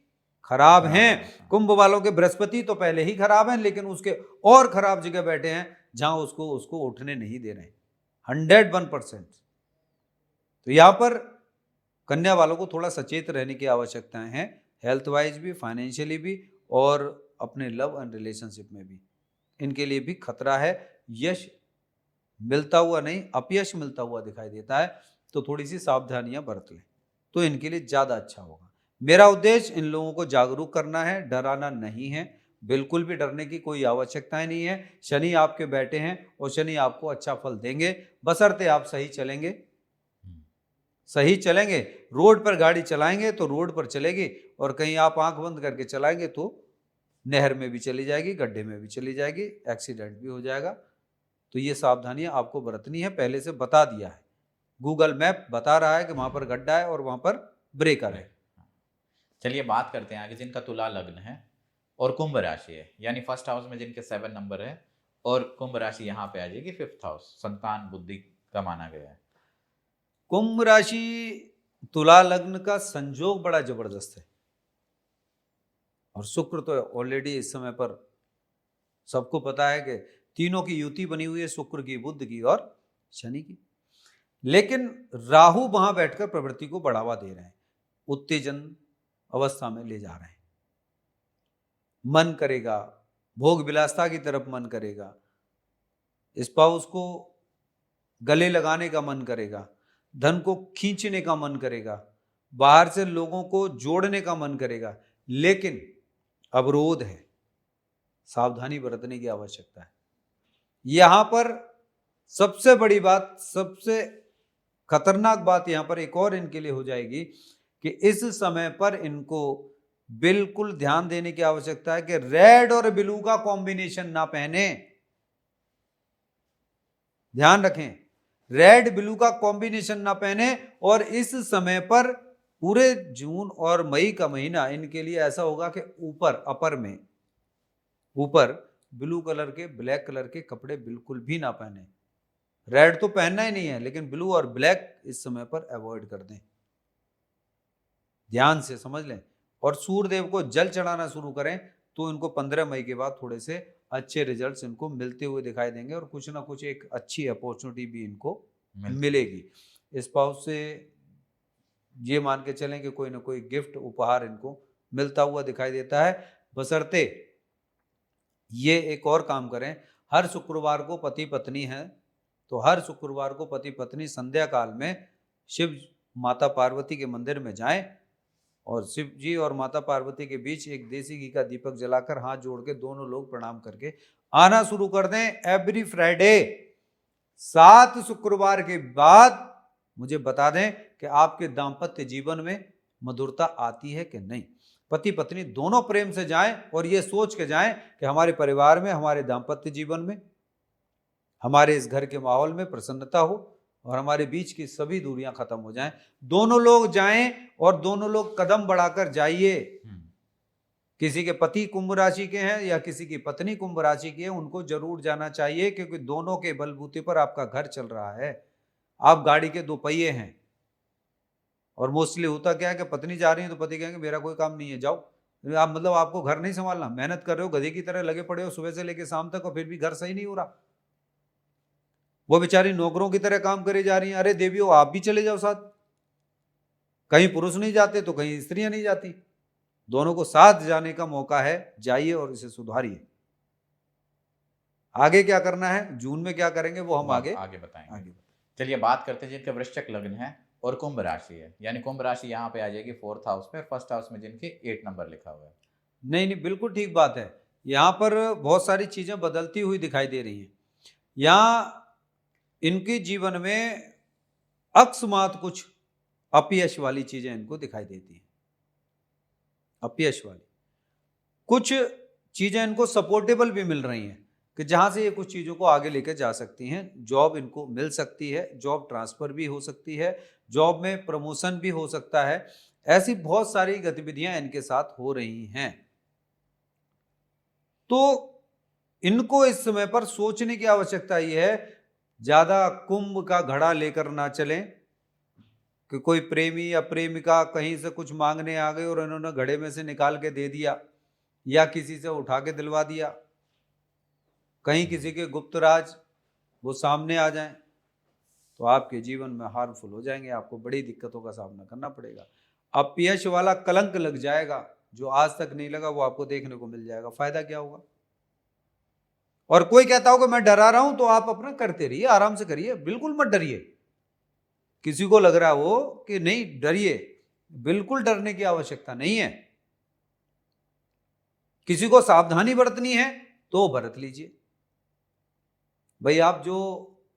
खराब हैं। कुंभ वालों के बृहस्पति तो पहले ही खराब हैं, लेकिन उसके और खराब जगह बैठे हैं जहां उसको उठने नहीं दे रहे। 101%। तो यहां पर कन्या वालों को थोड़ा सचेत रहने की आवश्यकताएं हैं, हेल्थ वाइज भी, फाइनेंशियली भी, और अपने लव एंड रिलेशनशिप में भी। इनके लिए भी खतरा है। यश मिलता हुआ नहीं, अपयश मिलता हुआ दिखाई देता है, तो थोड़ी सी सावधानियां बरत लें तो इनके लिए ज्यादा अच्छा होगा। मेरा उद्देश्य इन लोगों को जागरूक करना है, डराना नहीं है। बिल्कुल भी डरने की कोई आवश्यकता नहीं है। शनि आपके बैठे हैं और शनि आपको अच्छा फल देंगे, बशर्ते आप सही चलेंगे। सही चलेंगे, रोड पर गाड़ी चलाएंगे तो रोड पर चलेगी, और कहीं आप आंख बंद करके चलाएंगे तो नहर में भी चली जाएगी, गड्ढे में भी चली जाएगी, एक्सीडेंट भी हो जाएगा। तो ये सावधानियां आपको बरतनी है, पहले से बता दिया है। गूगल मैप बता रहा है कि वहां पर गड्ढा है और वहां पर ब्रेकर है। चलिए बात करते हैं आगे, जिनका तुला लग्न है और कुंभ राशि है, यानी फर्स्ट हाउस में जिनके 7 नंबर है, और कुंभ राशि यहाँ पे आ जाएगी 5th हाउस, संतान बुद्धि का माना गया है। कुंभ राशि तुला लग्न का संयोग बड़ा जबरदस्त है, और शुक्र तो ऑलरेडी इस समय पर सबको पता है कि तीनों की युति बनी हुई है, शुक्र की, बुध की और शनि की। लेकिन राहु वहां बैठकर प्रवृत्ति को बढ़ावा दे रहे हैं, उत्तेजन अवस्था में ले जा रहे हैं। मन करेगा, भोग विलासता की तरफ मन करेगा, स्पाउस को गले लगाने का मन करेगा, धन को खींचने का मन करेगा, बाहर से लोगों को जोड़ने का मन करेगा, लेकिन अवरोध है, सावधानी बरतने की आवश्यकता है। यहां पर सबसे बड़ी बात, सबसे खतरनाक बात यहां पर एक और इनके लिए हो जाएगी कि इस समय पर इनको बिल्कुल ध्यान देने की आवश्यकता है कि रेड और ब्लू का कॉम्बिनेशन ना पहने। ध्यान रखें, रेड ब्लू का कॉम्बिनेशन ना पहने। और इस समय पर पूरे जून और मई का महीना इनके लिए ऐसा होगा कि ऊपर अपर में ऊपर ब्लू कलर के, ब्लैक कलर के कपड़े बिल्कुल भी ना पहने। रेड तो पहनना ही नहीं है, लेकिन ब्लू और ब्लैक इस समय पर अवॉइड कर दें। ध्यान से समझ लें। और सूर्यदेव को जल चढ़ाना शुरू करें तो इनको 15 मई के बाद थोड़े से अच्छे रिजल्ट्स इनको मिलते हुए दिखाई देंगे, और कुछ ना कुछ एक अच्छी अपॉर्चुनिटी भी इनको मिलेगी। स्पाउस से ये मान के चलें कि कोई ना कोई गिफ्ट, उपहार इनको मिलता हुआ दिखाई देता है, बशर्ते ये एक और काम करें। हर शुक्रवार को पति पत्नी है तो हर शुक्रवार को पति पत्नी संध्या काल में शिव माता पार्वती के मंदिर में जाएं, और शिव जी और माता पार्वती के बीच एक देसी घी का दीपक जलाकर हाथ जोड़ के दोनों लोग प्रणाम करके आना शुरू कर दें। एवरी फ्राइडे 7 शुक्रवार के बाद मुझे बता दें कि आपके दाम्पत्य जीवन में मधुरता आती है कि नहीं। पति पत्नी दोनों प्रेम से जाएं और ये सोच के जाएं कि हमारे परिवार में, हमारे दाम्पत्य जीवन में, हमारे इस घर के माहौल में प्रसन्नता हो और हमारे बीच की सभी दूरियां खत्म हो जाएं। दोनों लोग जाएं और दोनों लोग कदम बढ़ाकर जाइए। किसी के पति कुंभ राशि के हैं या किसी की पत्नी कुंभ राशि की है, उनको जरूर जाना चाहिए, क्योंकि दोनों के बलबूते पर आपका घर चल रहा है। आप गाड़ी के 2 पहिए हैं। और मोस्टली होता क्या है कि पत्नी जा रही है तो पति कहेंगे मेरा कोई काम नहीं है, जाओ। आप मतलब आपको घर नहीं संभालना, मेहनत कर रहे हो, गधे की तरह लगे पड़े हो सुबह से लेकर शाम तक, और फिर भी घर सही नहीं हो रहा। वो बेचारी नौकरों की तरह काम करे जा रही हैं। अरे देवियों, आप भी चले जाओ साथ। कहीं पुरुष नहीं जाते तो कहीं स्त्रियां नहीं जाती, दोनों को साथ जाने का मौका है, जाइए और इसे सुधारिए। आगे क्या करना है, जून में क्या करेंगे, वो हम आगे बताएंगे। चलिए बात करते हैं जिनके वृश्चिक लग्न है और कुंभ राशि है, यानी कुंभ राशि यहाँ पे आ जाएगी 4th हाउस में, फर्स्ट हाउस में जिनके 8 नंबर लिखा हुआ है। नहीं, बिल्कुल ठीक बात है। यहाँ पर बहुत सारी चीजें बदलती हुई दिखाई दे रही हैं। यहाँ इनके जीवन में अकस्मात कुछ अपयश वाली चीजें इनको दिखाई देती हैं। अपयश वाली कुछ चीजें इनको सपोर्टेबल भी मिल रही हैं कि जहां से ये कुछ चीजों को आगे लेकर जा सकती हैं। जॉब इनको मिल सकती है, जॉब ट्रांसफर भी हो सकती है, जॉब में प्रमोशन भी हो सकता है। ऐसी बहुत सारी गतिविधियां इनके साथ हो रही हैं। तो इनको इस समय पर सोचने की आवश्यकता ये है, ज्यादा कुंभ का घड़ा लेकर ना चलें कि कोई प्रेमी या प्रेमिका कहीं से कुछ मांगने आ गए और इन्होंने घड़े में से निकाल के दे दिया या किसी से उठा के दिलवा दिया, कहीं किसी के गुप्त राज वो सामने आ जाएं तो आपके जीवन में हार्मफुल हो जाएंगे, आपको बड़ी दिक्कतों का सामना करना पड़ेगा। अपयश वाला कलंक लग जाएगा, जो आज तक नहीं लगा वो आपको देखने को मिल जाएगा। फायदा क्या होगा? और कोई कहता होगा मैं डरा रहा हूं, तो आप अपना करते रहिए, आराम से करिए, बिल्कुल मत डरिए। किसी को लग रहा हो कि नहीं डरिए, बिल्कुल डरने की आवश्यकता नहीं है। किसी को सावधानी बरतनी है तो बरत लीजिए। भाई आप जो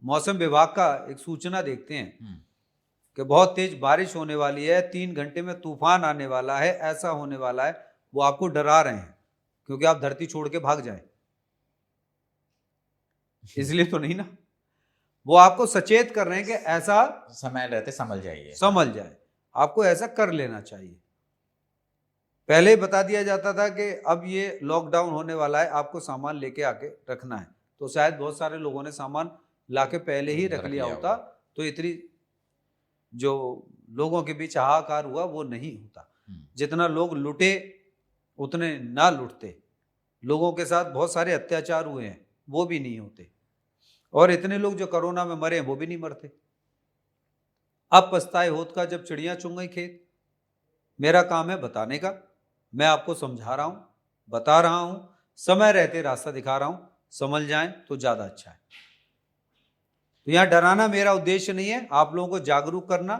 मौसम विभाग का एक सूचना देखते हैं कि बहुत तेज बारिश होने वाली है, 3 घंटे में तूफान आने वाला है, ऐसा होने वाला है, वो आपको डरा रहे हैं क्योंकि आप धरती छोड़ के भाग जाएं, इसलिए तो नहीं ना। वो आपको सचेत कर रहे हैं कि ऐसा समय रहते समझ जाइए, समझ जाए, आपको ऐसा कर लेना चाहिए। पहले बता दिया जाता था कि अब ये लॉकडाउन होने वाला है, आपको सामान लेके आके रखना है, तो शायद बहुत सारे लोगों ने सामान लाके पहले ही रख लिया होता, तो इतनी जो लोगों के बीच हाहाकार हुआ वो नहीं होता। जितना लोग लुटे उतने ना लुटते, लोगों के साथ बहुत सारे अत्याचार हुए हैं वो भी नहीं होते, और इतने लोग जो कोरोना में मरे हैं वो भी नहीं मरते। अब पछताए होत का जब चिड़ियां चुन गई खेत। मेरा काम है बताने का, मैं आपको समझा रहा हूं, बता रहा हूं, समय रहते रास्ता दिखा रहा हूं, समझ जाएं तो ज्यादा अच्छा है। तो यहां डराना मेरा उद्देश्य नहीं है, आप लोगों को जागरूक करना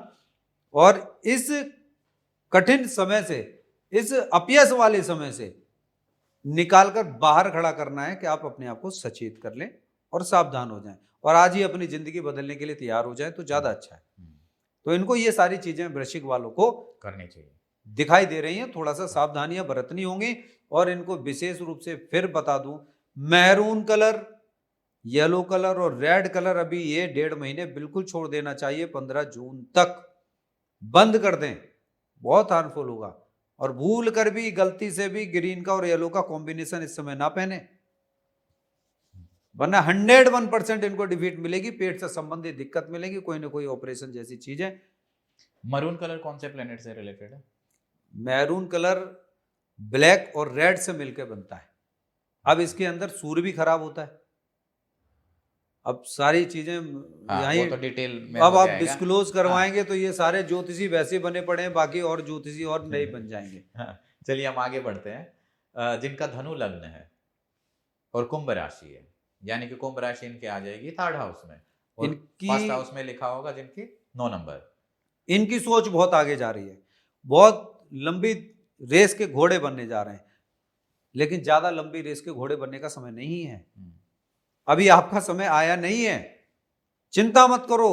और इस कठिन समय से, इस अपयश वाले समय से निकालकर बाहर खड़ा करना है कि आप अपने आप को सचेत कर लें और सावधान हो जाएं और आज ही अपनी जिंदगी बदलने के लिए तैयार हो जाएं तो ज्यादा अच्छा है। तो इनको ये सारी चीजें वृश्चिक वालों को करनी चाहिए, दिखाई दे रही हैं, थोड़ा सा सावधानियां बरतनी होंगी। और इनको विशेष रूप से फिर बता दूं, मैरून कलर, येलो कलर और रेड कलर अभी ये 1.5 महीने बिल्कुल छोड़ देना चाहिए, 15 जून तक बंद कर दें, बहुत हार्मफुल होगा। और भूल कर भी गलती से भी ग्रीन का और येलो का कॉम्बिनेशन इस समय ना पहने, वरना 101% इनको डिफीट मिलेगी, पेट से संबंधित दिक्कत मिलेगी, कोई ना कोई ऑपरेशन जैसी चीजें। मरून कलर कौन से प्लेनेट से रिलेटेड है? मैरून कलर ब्लैक और रेड से मिलकर बनता है। अब इसके अंदर सूर्य भी खराब होता है। अब सारी चीजें यहीं तो डिटेल में अब आप डिस्क्लोज करवाएंगे तो ये सारे ज्योतिषी वैसे बने पड़े हैं, बाकी और ज्योतिषी और नए बन जाएंगे। चलिए हम आगे बढ़ते हैं। जिनका धनु लग्न है और कुंभ राशि है, यानी कि कुंभ राशि इनके आ जाएगी 3rd हाउस में, और इनकी 1st हाउस में लिखा होगा जिनकी 9 नंबर। इनकी सोच बहुत आगे जा रही है, बहुत लंबी रेस के घोड़े बनने जा रहे हैं, लेकिन ज्यादा लंबी रेस के घोड़े बनने का समय नहीं है, अभी आपका समय आया नहीं है। चिंता मत करो,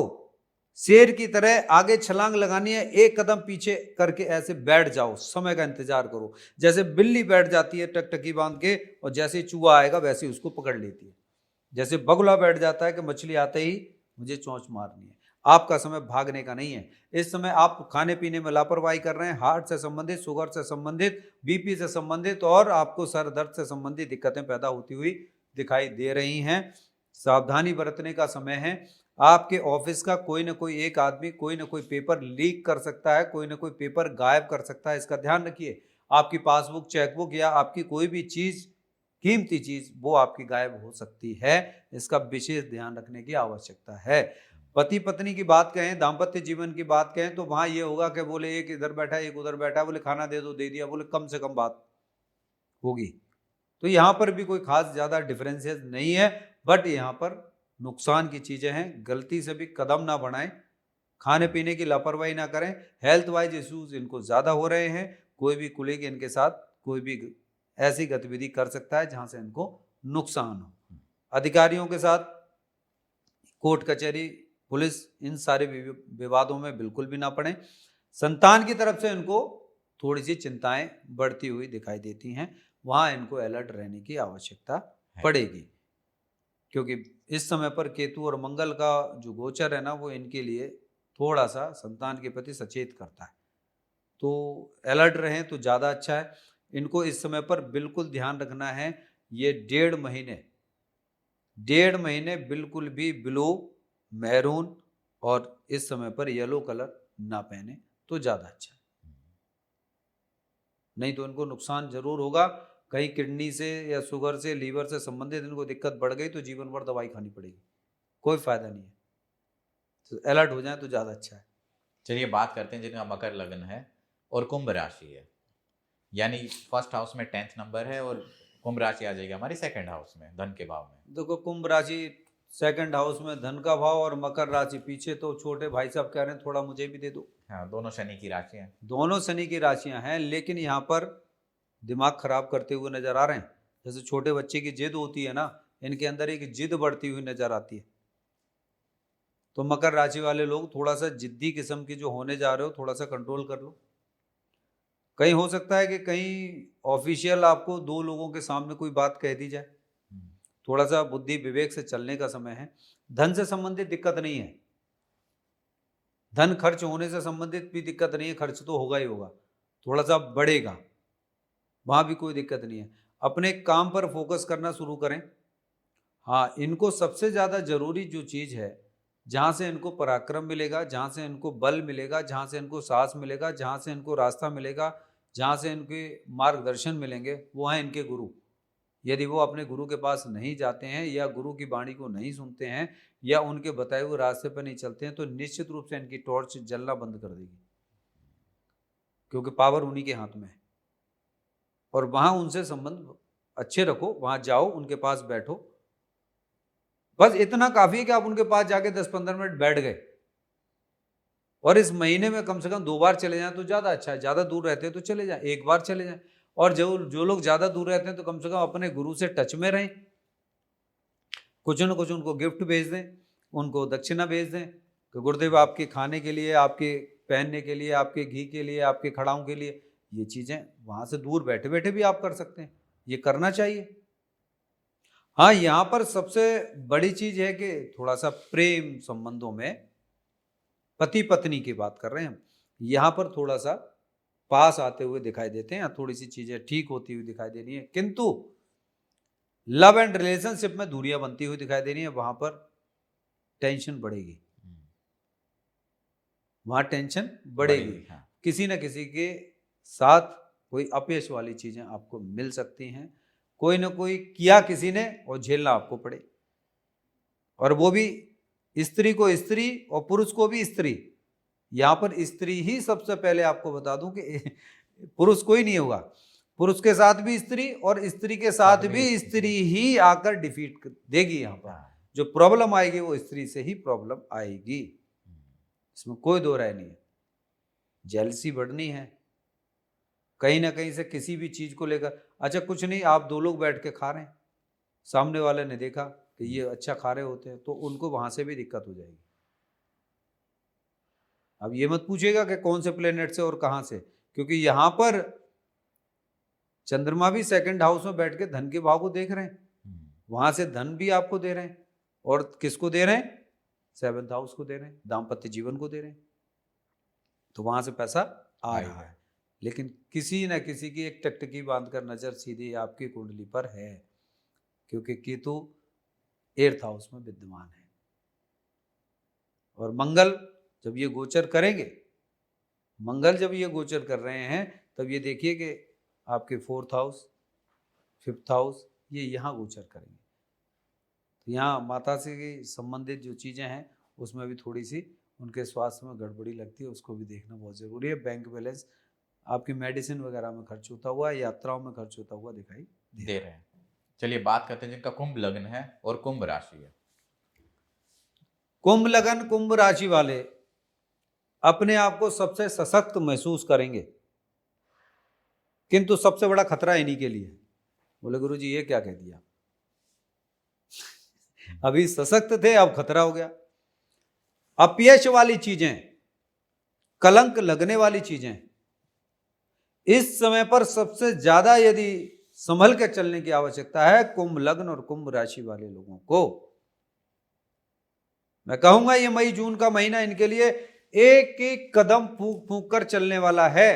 शेर की तरह आगे छलांग लगानी है, एक कदम पीछे करके ऐसे बैठ जाओ, समय का इंतजार करो। जैसे बिल्ली बैठ जाती है टकटकी बांध के और जैसे चूहा आएगा वैसे उसको पकड़ लेती है, जैसे बगुला बैठ जाता है कि मछली आते ही मुझे चोंच मारनी है। आपका समय भागने का नहीं है। इस समय आप खाने पीने में लापरवाही कर रहे हैं, हार्ट से संबंधित, शुगर से संबंधित, बीपी से संबंधित और आपको सर दर्द से संबंधित दिक्कतें पैदा होती हुई दिखाई दे रही हैं। सावधानी बरतने का समय है। आपके ऑफिस का कोई ना कोई एक आदमी कोई ना कोई पेपर लीक कर सकता है, कोई ना कोई पेपर गायब कर सकता है, इसका ध्यान रखिए। आपकी पासबुक, चेकबुक या आपकी कोई भी चीज, कीमती चीज, वो आपकी गायब हो सकती है, इसका विशेष ध्यान रखने की आवश्यकता है। पति पत्नी की बात कहें, दाम्पत्य जीवन की बात कहें, तो वहां ये होगा कि बोले एक इधर बैठा है एक उधर बैठा है, बोले खाना दे दो, दे दिया, बोले कम से कम बात होगी। तो यहाँ पर भी कोई खास ज्यादा डिफरेंसेस नहीं है, बट यहाँ पर नुकसान की चीजें हैं। गलती से भी कदम ना बढ़ाएं, खाने पीने की लापरवाही ना करें। हेल्थ वाइज इश्यूज इनको ज्यादा हो रहे हैं, कोई भी कुलीग इनके साथ कोई भी ऐसी गतिविधि कर सकता है जहां से इनको नुकसान हो। अधिकारियों के साथ कोर्ट कचहरी, पुलिस, इन सारे विवादों में बिल्कुल भी ना पड़े। संतान की तरफ से इनको थोड़ी सी चिंताएं बढ़ती हुई दिखाई देती हैं, वहां इनको अलर्ट रहने की आवश्यकता पड़ेगी, क्योंकि इस समय पर केतु और मंगल का जो गोचर है ना, वो इनके लिए थोड़ा सा संतान के प्रति सचेत करता है, तो अलर्ट रहें तो ज़्यादा अच्छा है। इनको इस समय पर बिल्कुल ध्यान रखना है ये 1.5 महीने बिल्कुल भी ब्लू, मैरून और इस समय पर येलो कलर ना पहने तो ज्यादा अच्छा है। नहीं तो इनको नुकसान जरूर होगा, कहीं किडनी से या शुगर से, लीवर से संबंधित इनको दिक्कत बढ़ गई तो जीवन भर दवाई खानी पड़ेगी, कोई फायदा नहीं है। तो अलर्ट हो जाए तो ज्यादा अच्छा है। चलिए बात करते हैं जिनका मकर लग्न है और कुंभ राशि है, यानी फर्स्ट हाउस में 10th नंबर है और कुंभ राशि आ जाएगी हमारी सेकंड हाउस में, धन के भाव में। देखो कुंभ राशि सेकंड हाउस में धन का भाव और मकर राशि पीछे, तो छोटे भाई साहब कह रहे हैं थोड़ा मुझे भी दे दो। हाँ, दोनों शनि की राशि हैं। दोनों शनि की राशियां हैं, लेकिन यहाँ पर दिमाग खराब करते हुए नजर आ रहे हैं। जैसे छोटे बच्चे की जिद होती है ना, इनके अंदर एक जिद बढ़ती हुई नजर आती है। तो मकर राशि वाले लोग थोड़ा सा जिद्दी किस्म की जो होने जा रहे हो, थोड़ा सा कंट्रोल कर लो। कहीं हो सकता है कि कहीं ऑफिशियल आपको 2 लोगों के सामने कोई बात कह दी जाए, थोड़ा सा बुद्धि विवेक से चलने का समय है। धन से संबंधित दिक्कत नहीं है, धन खर्च होने से संबंधित भी दिक्कत नहीं है, खर्च तो होगा ही होगा, थोड़ा सा बढ़ेगा, वहां भी कोई दिक्कत नहीं है। अपने काम पर फोकस करना शुरू करें। हाँ, इनको सबसे ज्यादा जरूरी जो चीज है, जहां से इनको पराक्रम मिलेगा, जहां से इनको बल मिलेगा, जहां से इनको साहस मिलेगा, जहां से इनको रास्ता मिलेगा, जहां से इनके मार्गदर्शन मिलेंगे, वो है इनके गुरु। यदि वो अपने गुरु के पास नहीं जाते हैं या गुरु की वाणी को नहीं सुनते हैं या उनके बताए हुए रास्ते पर नहीं चलते हैं, तो निश्चित रूप से इनकी टॉर्च जलना बंद कर देगी, क्योंकि पावर उन्हीं के हाथ में है। और वहां उनसे संबंध अच्छे रखो, वहां जाओ, उनके पास बैठो, बस इतना काफी है कि आप उनके पास जाके 10-15 मिनट बैठ गए। और इस महीने में कम से कम 2 बार चले जाएं तो ज्यादा अच्छा है। ज्यादा दूर रहते हैं तो चले जाएं, 1 बार चले जाएं। और जो लोग ज्यादा दूर रहते हैं तो कम से कम अपने गुरु से टच में रहें, कुछ न कुछ उनको गिफ्ट भेज दें, उनको दक्षिणा भेज दें कि गुरुदेव आपके खाने के लिए, आपके पहनने के लिए, आपके घी के लिए, आपके खड़ाओं के लिए, ये चीजें वहां से दूर बैठे बैठे भी आप कर सकते हैं, ये करना चाहिए। हाँ, यहाँ पर सबसे बड़ी चीज है कि थोड़ा सा प्रेम संबंधों में, पति पत्नी की बात कर रहे हैं हम, यहाँ पर थोड़ा सा पास आते हुए दिखाई देते हैं, थोड़ी सी चीजें ठीक होती हुई दिखाई दे रही है, किंतु लव एंड रिलेशनशिप में दूरियां बनती हुई दिखाई दे रही है। वहां पर टेंशन बढ़ेगी, वहां टेंशन बढ़ेगी। हाँ। किसी न किसी के साथ कोई अपयश वाली चीजें आपको मिल सकती हैं, कोई ना कोई किया किसी ने और झेलना आपको पड़े, और वो भी स्त्री को स्त्री और पुरुष को भी स्त्री। यहां पर स्त्री ही सबसे पहले आपको बता दूं कि पुरुष कोई नहीं होगा, पुरुष के साथ भी स्त्री और स्त्री के साथ भी स्त्री ही आकर डिफीट देगी। यहां पर जो प्रॉब्लम आएगी वो स्त्री से ही प्रॉब्लम आएगी, इसमें कोई दो राय नहीं है। जेलसी बढ़नी है कहीं ना कहीं से किसी भी चीज को लेकर। अच्छा कुछ नहीं, आप 2 लोग बैठ के खा रहे हैं, सामने वाले ने देखा कि ये अच्छा खा रहे होते हैं, तो उनको वहां से भी दिक्कत हो जाएगी। अब ये मत पूछेगा कि कौन से प्लेनेट से और कहां से, क्योंकि यहां पर चंद्रमा भी सेकंड हाउस में बैठ के धन के भाव को देख रहे हैं, वहां से धन भी आपको दे रहे हैं, और किसको दे रहे हैं? 7th हाउस को दे रहे हैं, दाम्पत्य जीवन को दे रहे हैं, तो वहां से पैसा आ रहा है। लेकिन किसी न किसी की एक टकटकी बांधकर नजर सीधी आपकी कुंडली पर है, क्योंकि केतु 8th हाउस में विद्यमान है, और मंगल जब ये गोचर करेंगे, मंगल जब ये गोचर कर रहे हैं, तब ये देखिए कि आपके 4th हाउस, 5th हाउस, ये यहाँ गोचर करेंगे। तो यहाँ माता से संबंधित जो चीज़ें हैं उसमें भी थोड़ी सी उनके स्वास्थ्य में गड़बड़ी लगती है, उसको भी देखना बहुत ज़रूरी है। बैंक बैलेंस आपकी मेडिसिन वगैरह में खर्च होता हुआ, यात्राओं में खर्च होता हुआ दिखाई दे रहे हैं। चलिए बात करते हैं जिनका कुंभ लग्न है और कुंभ राशि है। कुंभ लग्न कुंभ राशि वाले अपने आप को सबसे सशक्त महसूस करेंगे, किंतु सबसे बड़ा खतरा इन्हीं के लिए। बोले गुरुजी ये क्या कह दिया, अभी सशक्त थे अब खतरा हो गया। अपयश वाली चीजें, कलंक लगने वाली चीजें, इस समय पर सबसे ज्यादा यदि संभल कर चलने की आवश्यकता है कुंभ लग्न और कुंभ राशि वाले लोगों को। मैं कहूंगा ये मई जून का महीना इनके लिए एक एक कदम फूंक फूंक कर चलने वाला है।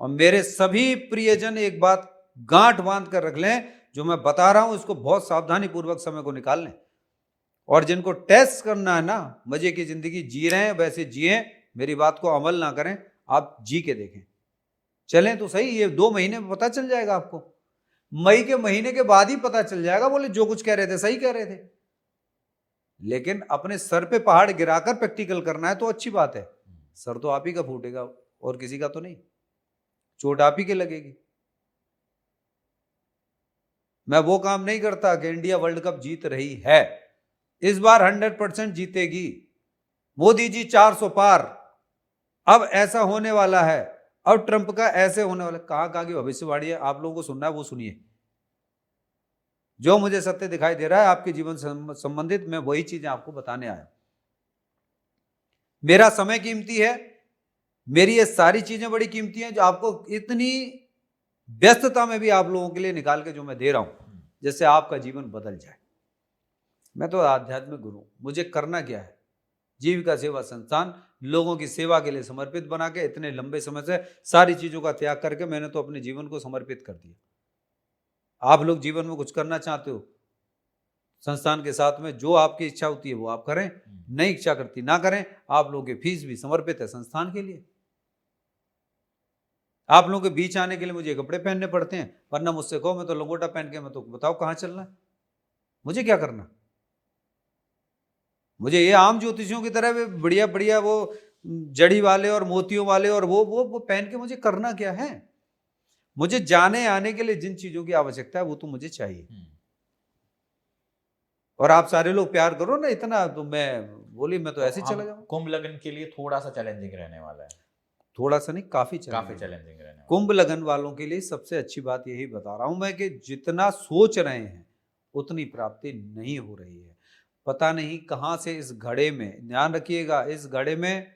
और मेरे सभी प्रियजन एक बात गांठ बांध कर रख लें, जो मैं बता रहा हूं इसको बहुत सावधानी पूर्वक समय को निकाल लें। और जिनको टेस्ट करना है ना, मजे की जिंदगी जी रहे हैं वैसे जिए, मेरी बात को अमल ना करें, आप जी के देखें, चलें तो सही। ये 2 महीने में पता चल जाएगा आपको, मई के महीने के बाद ही पता चल जाएगा। बोले जो कुछ कह रहे थे सही कह रहे थे, लेकिन अपने सर पे पहाड़ गिराकर प्रैक्टिकल करना है तो अच्छी बात है। सर तो आप ही का फूटेगा और किसी का तो नहीं, चोट आप ही के लगेगी। मैं वो काम नहीं करता कि इंडिया वर्ल्ड कप जीत रही है, इस बार 100% जीतेगी। मोदी जी 400 पार, अब ऐसा होने वाला है, अब ट्रंप का ऐसे होने वाला। कहां की भविष्यवाणी है, आप लोगों को सुनना है वो सुनिए। जो मुझे सत्य दिखाई दे रहा है आपके जीवन से संबंधित, मैं वही चीजें आपको बताने आया। मेरा समय कीमती है, मेरी ये सारी चीजें बड़ी कीमती हैं, जो आपको इतनी व्यस्तता में भी आप लोगों के लिए निकाल के जो मैं दे रहा हूं, जिससे आपका जीवन बदल जाए। मैं तो आध्यात्मिक गुरु, मुझे करना क्या है, जीविका सेवा संस्थान लोगों की सेवा के लिए समर्पित बना के, इतने लंबे समय से सारी चीजों का त्याग करके मैंने तो अपने जीवन को समर्पित कर दिया। आप लोग जीवन में कुछ करना चाहते हो, संस्थान के साथ में जो आपकी इच्छा होती है वो आप करें, नहीं इच्छा करती ना करें। आप लोगों की फीस भी समर्पित है संस्थान के लिए। आप लोगों के बीच आने के लिए मुझे कपड़े पहनने पड़ते हैं, वरना मुझसे कहो मैं तो लंगोटा पहन के, मैं तो बताओ कहां चलना है, मुझे क्या करना। मुझे ये आम ज्योतिषियों की तरह बढ़िया बढ़िया वो जड़ी वाले और मोतियों वाले और वो पहन के मुझे करना क्या है। मुझे जाने आने के लिए जिन चीजों की आवश्यकता है वो तो मुझे चाहिए। और आप सारे लोग प्यार करो ना इतना, तो मैं बोली मैं तो ऐसे चला जाऊं। कुंभ लग्न के लिए थोड़ा सा चैलेंजिंग रहने वाला है। थोड़ा सा नहीं, काफी चैलेंजिंग रहने वाला। कुंभ लगन वालों के लिए सबसे अच्छी बात यही बता रहा हूं मैं कि जितना सोच रहे हैं उतनी प्राप्ति नहीं हो रही है। पता नहीं कहां से इस घड़े में, ध्यान रखिएगा, इस घड़े में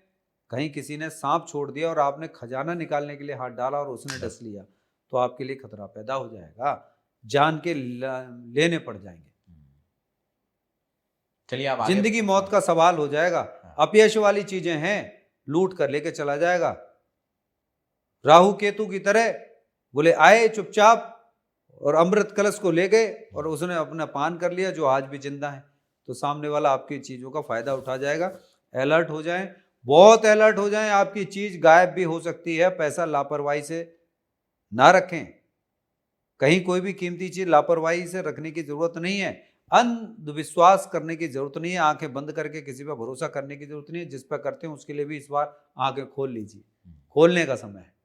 कहीं किसी ने सांप छोड़ दिया और आपने खजाना निकालने के लिए हाथ डाला और उसने डस लिया, तो आपके लिए खतरा पैदा हो जाएगा, जान के लेने पड़ जाएंगे। चलिए आप जिंदगी मौत का सवाल हो जाएगा। अपयश वाली चीजें हैं, लूट कर लेके चला जाएगा। राहु केतु की तरह बोले आए चुपचाप और अमृत कलश को ले गए और उसने अपना पान कर लिया, जो आज भी जिंदा है। तो सामने वाला आपकी चीजों का फायदा उठा जाएगा। अलर्ट हो जाएं, बहुत अलर्ट हो जाएं, आपकी चीज गायब भी हो सकती है। पैसा लापरवाही से ना रखें, कहीं कोई भी कीमती चीज लापरवाही से रखने की जरूरत नहीं है। अंधविश्वास करने की जरूरत नहीं है, आंखें बंद करके किसी पर भरोसा करने की जरूरत नहीं है। जिस पर करते हैं उसके लिए भी इस बार आंखें खोल लीजिए, खोलने का समय है।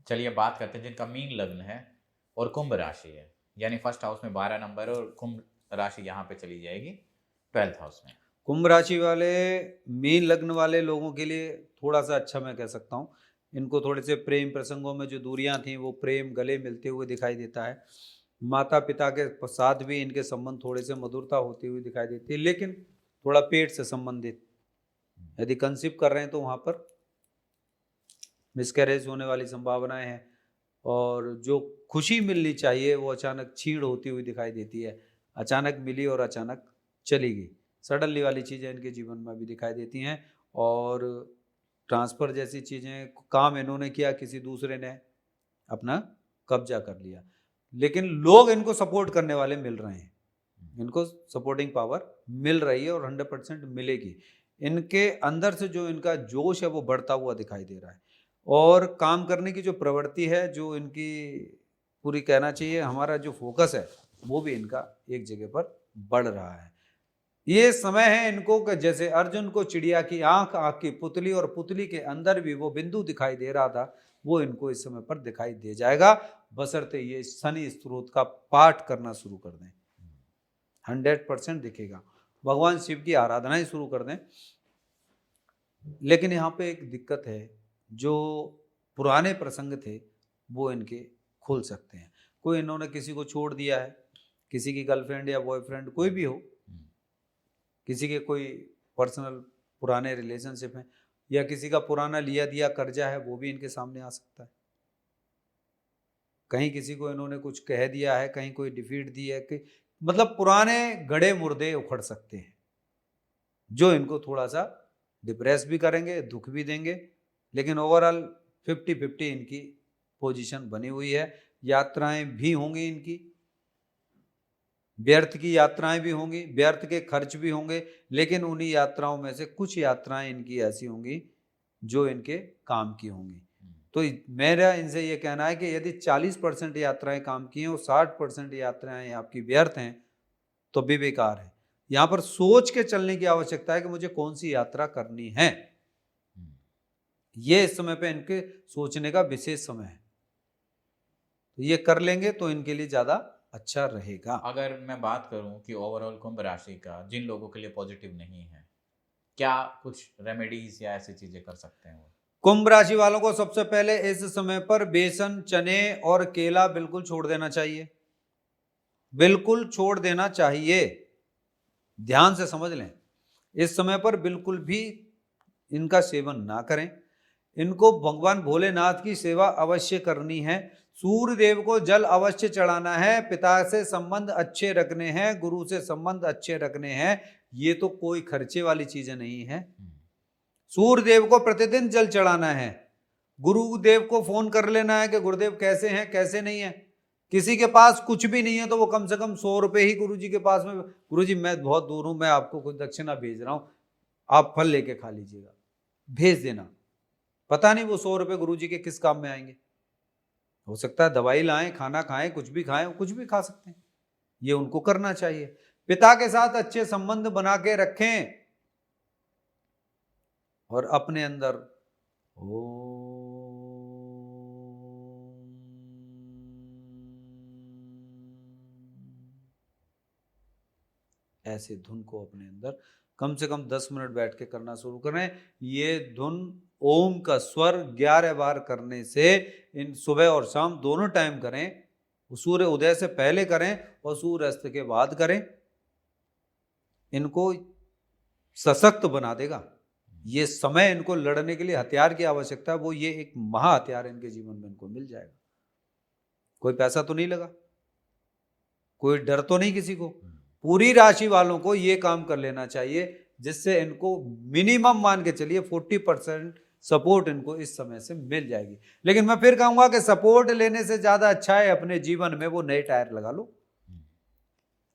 चलिए बात करते हैं जिनका मीन लग्न है और कुंभ राशि है, यानी फर्स्ट हाउस में 12 नंबर और कुंभ राशि यहाँ पे चली जाएगी 12th हाउस में। कुंभ राशि वाले, मीन लग्न वाले लोगों के लिए थोड़ा सा अच्छा मैं कह सकता हूँ। इनको थोड़े से प्रेम प्रसंगों में जो दूरियां थी वो प्रेम गले मिलते हुए दिखाई देता है। माता पिता के साथ भी इनके संबंध थोड़े से मधुरता होती हुई दिखाई देती है, लेकिन थोड़ा पेट से संबंधित, यदि कंसीव कर रहे हैं तो वहाँ पर मिसकैरेज होने वाली संभावनाएं हैं। और जो खुशी मिलनी चाहिए वो अचानक छीड़ होती हुई दिखाई देती है। अचानक मिली और अचानक चली गई, सडनली वाली चीज़ें इनके जीवन में भी दिखाई देती हैं। और ट्रांसफ़र जैसी चीज़ें, काम इन्होंने किया, किसी दूसरे ने अपना कब्जा कर लिया, लेकिन लोग इनको सपोर्ट करने वाले मिल रहे हैं, इनको सपोर्टिंग पावर मिल रही है और 100% मिलेगी। इनके अंदर से जो इनका जोश है वो बढ़ता हुआ दिखाई दे रहा है। और काम करने की जो प्रवृत्ति है, जो इनकी पूरी कहना चाहिए, हमारा जो फोकस है वो भी इनका एक जगह पर बढ़ रहा है। ये समय है इनको कि जैसे अर्जुन को चिड़िया की आंख, आंख की पुतली और पुतली के अंदर भी वो बिंदु दिखाई दे रहा था, वो इनको इस समय पर दिखाई दे जाएगा, बशर्ते ये शनि स्त्रोत का पाठ करना शुरू कर दें। 100% दिखेगा। भगवान शिव की आराधनाएं शुरू कर दें। लेकिन यहाँ पे एक दिक्कत है, जो पुराने प्रसंग थे वो इनके खुल सकते हैं। कोई इन्होंने किसी को छोड़ दिया है, किसी की गर्लफ्रेंड या बॉयफ्रेंड कोई भी हो, किसी के कोई पर्सनल पुराने रिलेशनशिप हैं, या किसी का पुराना लिया दिया कर्जा है, वो भी इनके सामने आ सकता है। कहीं किसी को इन्होंने कुछ कह दिया है, कहीं कोई डिफीट दी है, कि मतलब पुराने गड़े मुर्दे उखड़ सकते हैं, जो इनको थोड़ा सा डिप्रेस भी करेंगे, दुख भी देंगे। लेकिन ओवरऑल 50-50 इनकी पोजीशन बनी हुई है। यात्राएं भी होंगी इनकी, व्यर्थ की यात्राएं भी होंगी, व्यर्थ के खर्च भी होंगे, लेकिन उन्हीं यात्राओं में से कुछ यात्राएं इनकी ऐसी होंगी जो इनके काम की होंगी। तो मेरा इनसे ये कहना है कि यदि 40% यात्राएं काम की हैं और 60% यात्राएं आपकी व्यर्थ हैं तो भी बेकार है। यहां पर सोच के चलने की आवश्यकता है कि मुझे कौन सी यात्रा करनी है। ये इस समय पे इनके सोचने का विशेष समय है, तो ये कर लेंगे तो इनके लिए ज्यादा अच्छा रहेगा। अगर मैं बात करूं कि ओवरऑल कुंभ राशि का जिन लोगों के लिए पॉजिटिव नहीं है, क्या कुछ रेमेडीज या ऐसी चीजें कर सकते हैं वो? कुंभ राशि वालों को सबसे पहले इस समय पर बेसन, चने और केला बिल्कुल छोड़ देना चाहिए, बिल्कुल छोड़ देना चाहिए। ध्यान से समझ लें, इस समय पर बिल्कुल भी इनका सेवन ना करें। इनको भगवान भोलेनाथ की सेवा अवश्य करनी है, सूर्य देव को जल अवश्य चढ़ाना है, पिता से संबंध अच्छे रखने हैं, गुरु से संबंध अच्छे रखने हैं। ये तो कोई खर्चे वाली चीजें नहीं है। सूर्य देव को प्रतिदिन जल चढ़ाना है, गुरुदेव को फोन कर लेना है कि गुरुदेव कैसे हैं कैसे नहीं है। किसी के पास कुछ भी नहीं है तो वो कम से कम 100 रुपए ही गुरु जी के पास में, गुरु जी मैं बहुत दूर हूं, मैं आपको कुछ दक्षिणा भेज रहा हूं, आप फल लेके खा लीजिएगा, भेज देना। पता नहीं वो 100 रुपए गुरु जी के किस काम में आएंगे। हो सकता है दवाई लाएं, खाना खाएं, कुछ भी खाएं, कुछ भी खा सकते हैं। ये उनको करना चाहिए। पिता के साथ अच्छे संबंध बना के रखें और अपने अंदर ऐसे धुन को अपने अंदर कम से कम 10 मिनट बैठ के करना शुरू करें। ये धुन ओम का स्वर 11 बार करने से, इन सुबह और शाम दोनों टाइम करें, सूर्य उदय से पहले करें और सूर्य अस्त के बाद करें, इनको सशक्त बना देगा। ये समय इनको लड़ने के लिए हथियार की आवश्यकता है, वो ये एक महा हथियार इनके जीवन में इनको मिल जाएगा। कोई पैसा तो नहीं लगा, कोई डर तो नहीं किसी को। पूरी राशि वालों को ये काम कर लेना चाहिए जिससे इनको मिनिमम मान के चलिए 40% सपोर्ट इनको इस समय से मिल जाएगी। लेकिन मैं फिर कहूंगा कि सपोर्ट लेने से ज्यादा अच्छा है अपने जीवन में वो नए टायर लगा लो।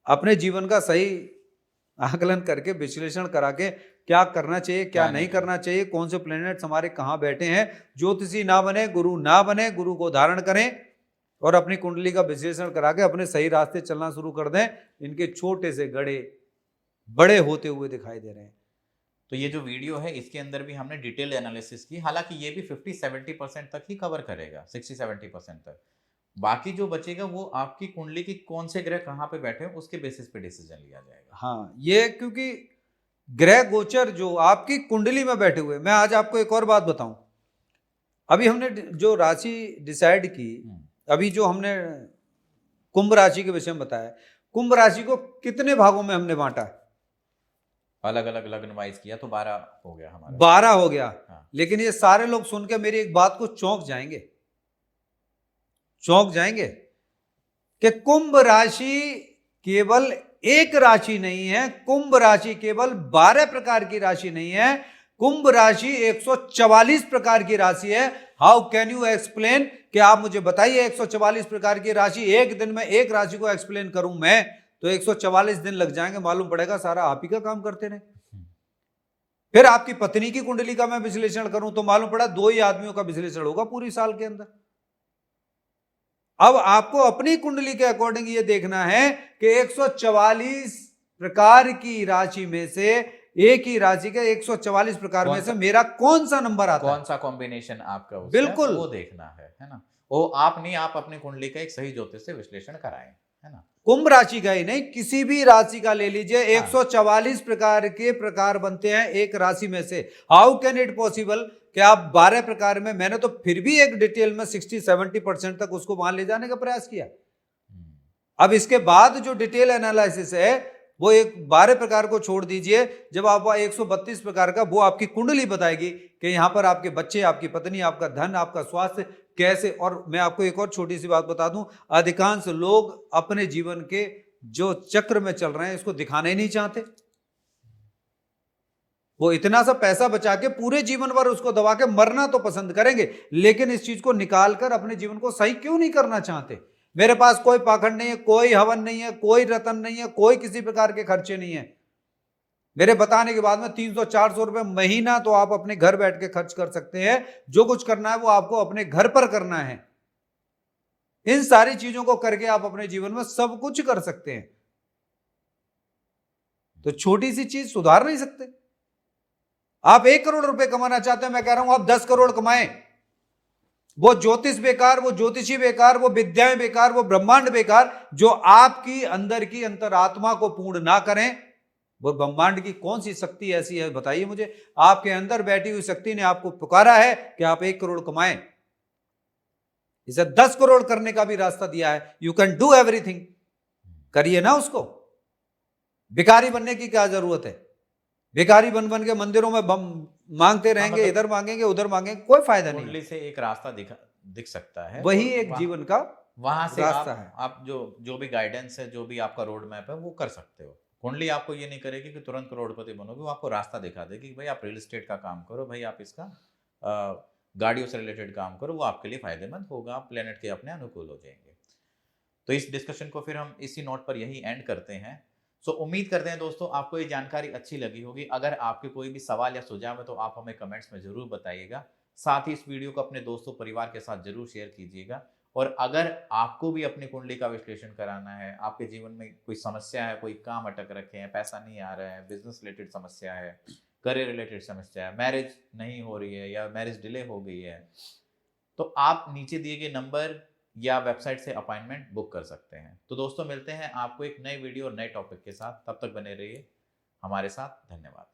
अपने जीवन का सही आकलन करके, विश्लेषण करा के क्या करना चाहिए क्या नहीं करना चाहिए, कौन से प्लैनेट्स हमारे कहां बैठे हैं। ज्योतिषी ना बने, गुरु ना बने, गुरु को धारण करें और अपनी कुंडली का विश्लेषण करा के अपने सही रास्ते चलना शुरू कर दें। इनके छोटे से गड़े बड़े होते हुए दिखाई दे रहे हैं। तो ये जो वीडियो है इसके अंदर भी हमने डिटेल एनालिसिस की, हालांकि ये भी 50-70% तक ही कवर करेगा, 60-70% तक। बाकी जो बचेगा वो आपकी कुंडली की कौन से ग्रह कहाँ पे बैठे हैं उसके बेसिस पे डिसीजन लिया जाएगा। हाँ, ये क्योंकि ग्रह गोचर जो आपकी कुंडली में बैठे हुए। मैं आज आपको एक और बात बताऊं, अभी हमने जो राशि डिसाइड की, अभी जो हमने कुंभ राशि के विषय में बताया, कुंभ राशि को कितने भागों में हमने बांटा है? अलग अलग लग्न वाइज किया तो 12 हो गया हमारा, 12 हो गया। हाँ। लेकिन ये सारे लोग सुन के मेरी एक बात को चौंक जाएंगे कि कुंभ राशि केवल एक राशि नहीं है, कुंभ राशि केवल 12 प्रकार की राशि नहीं है, कुंभ राशि 144 प्रकार की राशि है। How can you explain? कि आप मुझे बताइए 144 प्रकार की राशि, एक दिन में एक राशि को एक्सप्लेन करूं मैं तो 144 दिन लग जाएंगे, मालूम पड़ेगा सारा आप ही का काम करते रहे। फिर आपकी पत्नी की कुंडली का मैं विश्लेषण करूं तो मालूम पड़ा 2 ही आदमियों का विश्लेषण होगा पूरी साल के अंदर। अब आपको अपनी कुंडली के अकॉर्डिंग ये देखना है कि 144 प्रकार की राशि में से, एक ही राशि के 144 प्रकार में से मेरा कौन सा नंबर आता है, कौन सा कॉम्बिनेशन आपका उसका, बिल्कुल वो देखना है ना। वो आप नहीं, आप अपनी कुंडली का एक सही ज्योतिष से विश्लेषण कराएं, है ना। कुंभ राशि का ही नहीं, किसी भी राशि का ले लीजिए, 144 प्रकार के प्रकार बनते हैं एक राशि में से। हाउ कैन इट पॉसिबल कि आप 12 प्रकार में, मैंने तो फिर भी एक डिटेल में 60-70% तक उसको वहां ले जाने का प्रयास किया। अब इसके बाद जो डिटेल एनालिसिस है वो एक 12 प्रकार को छोड़ दीजिए, जब आप 132 प्रकार का, वो आपकी कुंडली बताएगी कि यहां पर आपके बच्चे, आपकी पत्नी, आपका धन, आपका स्वास्थ्य कैसे। और मैं आपको एक और छोटी सी बात बता दूं, अधिकांश लोग अपने जीवन के जो चक्र में चल रहे हैं इसको दिखाना ही नहीं चाहते। वो इतना सा पैसा बचा के पूरे जीवन भर उसको दबा के मरना तो पसंद करेंगे, लेकिन इस चीज को निकाल कर अपने जीवन को सही क्यों नहीं करना चाहते? मेरे पास कोई पाखंड नहीं है, कोई हवन नहीं है, कोई रतन नहीं है, कोई किसी प्रकार के खर्चे नहीं है। मेरे बताने के बाद में 300-400 रुपए महीना तो आप अपने घर बैठ के खर्च कर सकते हैं। जो कुछ करना है वो आपको अपने घर पर करना है। इन सारी चीजों को करके आप अपने जीवन में सब कुछ कर सकते हैं। तो छोटी सी चीज सुधार नहीं सकते? आप 1 करोड़ रुपए कमाना चाहते हैं, मैं कह रहा हूं आप 10 करोड़ कमाएं। वो ज्योतिष बेकार, वो ज्योतिषी बेकार, वो विद्याएं बेकार, वो ब्रह्मांड बेकार, जो आपकी अंदर की अंतरात्मा को पूर्ण ना करें। वो ब्रह्मांड की कौन सी शक्ति ऐसी है बताइए मुझे? आपके अंदर बैठी हुई शक्ति ने आपको पुकारा है कि आप 1 करोड़ कमाएं। इसे 10 करोड़ करने का भी रास्ता दिया है। यू कैन डू एवरीथिंग, करिए ना उसको। भिखारी बनने की क्या जरूरत है? भिखारी बन बन के मंदिरों में मांगते रहेंगे, मतलब इधर मांगेंगे उधर मांगेंगे, कोई फायदा नहीं। कुंडली से एक रास्ता दिख सकता है, वही एक जीवन का वहां से रास्ता है। आप जो भी गाइडेंस है, जो भी आपका रोड मैप है, वो कर सकते हो। कुंडली आपको ये नहीं करेगी कि तुरंत करोड़पति बनोगे, वो आपको रास्ता दिखा देगी कि भाई आप रियल एस्टेट का काम करो, भाई आप इसका गाड़ियों से रिलेटेड काम करो, वो आपके लिए फायदेमंद होगा, आप प्लेनेट के अपने अनुकूल हो जाएंगे। तो इस डिस्कशन को फिर हम इसी नोट पर यही एंड करते हैं। सो उम्मीद करते हैं दोस्तों आपको ये जानकारी अच्छी लगी होगी। अगर आपके कोई भी सवाल या सुझाव है तो आप हमें कमेंट्स में जरूर बताइएगा। साथ ही इस वीडियो को अपने दोस्तों परिवार के साथ जरूर शेयर कीजिएगा। और अगर आपको भी अपनी कुंडली का विश्लेषण कराना है, आपके जीवन में कोई समस्या है, कोई काम अटक रखे हैं, पैसा नहीं आ रहा है, बिजनेस रिलेटेड समस्या है, करियर रिलेटेड समस्या है, मैरिज नहीं हो रही है या मैरिज डिले हो गई है, तो आप नीचे दिए गए नंबर या वेबसाइट से अपॉइंटमेंट बुक कर सकते हैं। तो दोस्तों मिलते हैं आपको एक नए वीडियो और नए टॉपिक के साथ। तब तक बने रहिए हमारे साथ। धन्यवाद।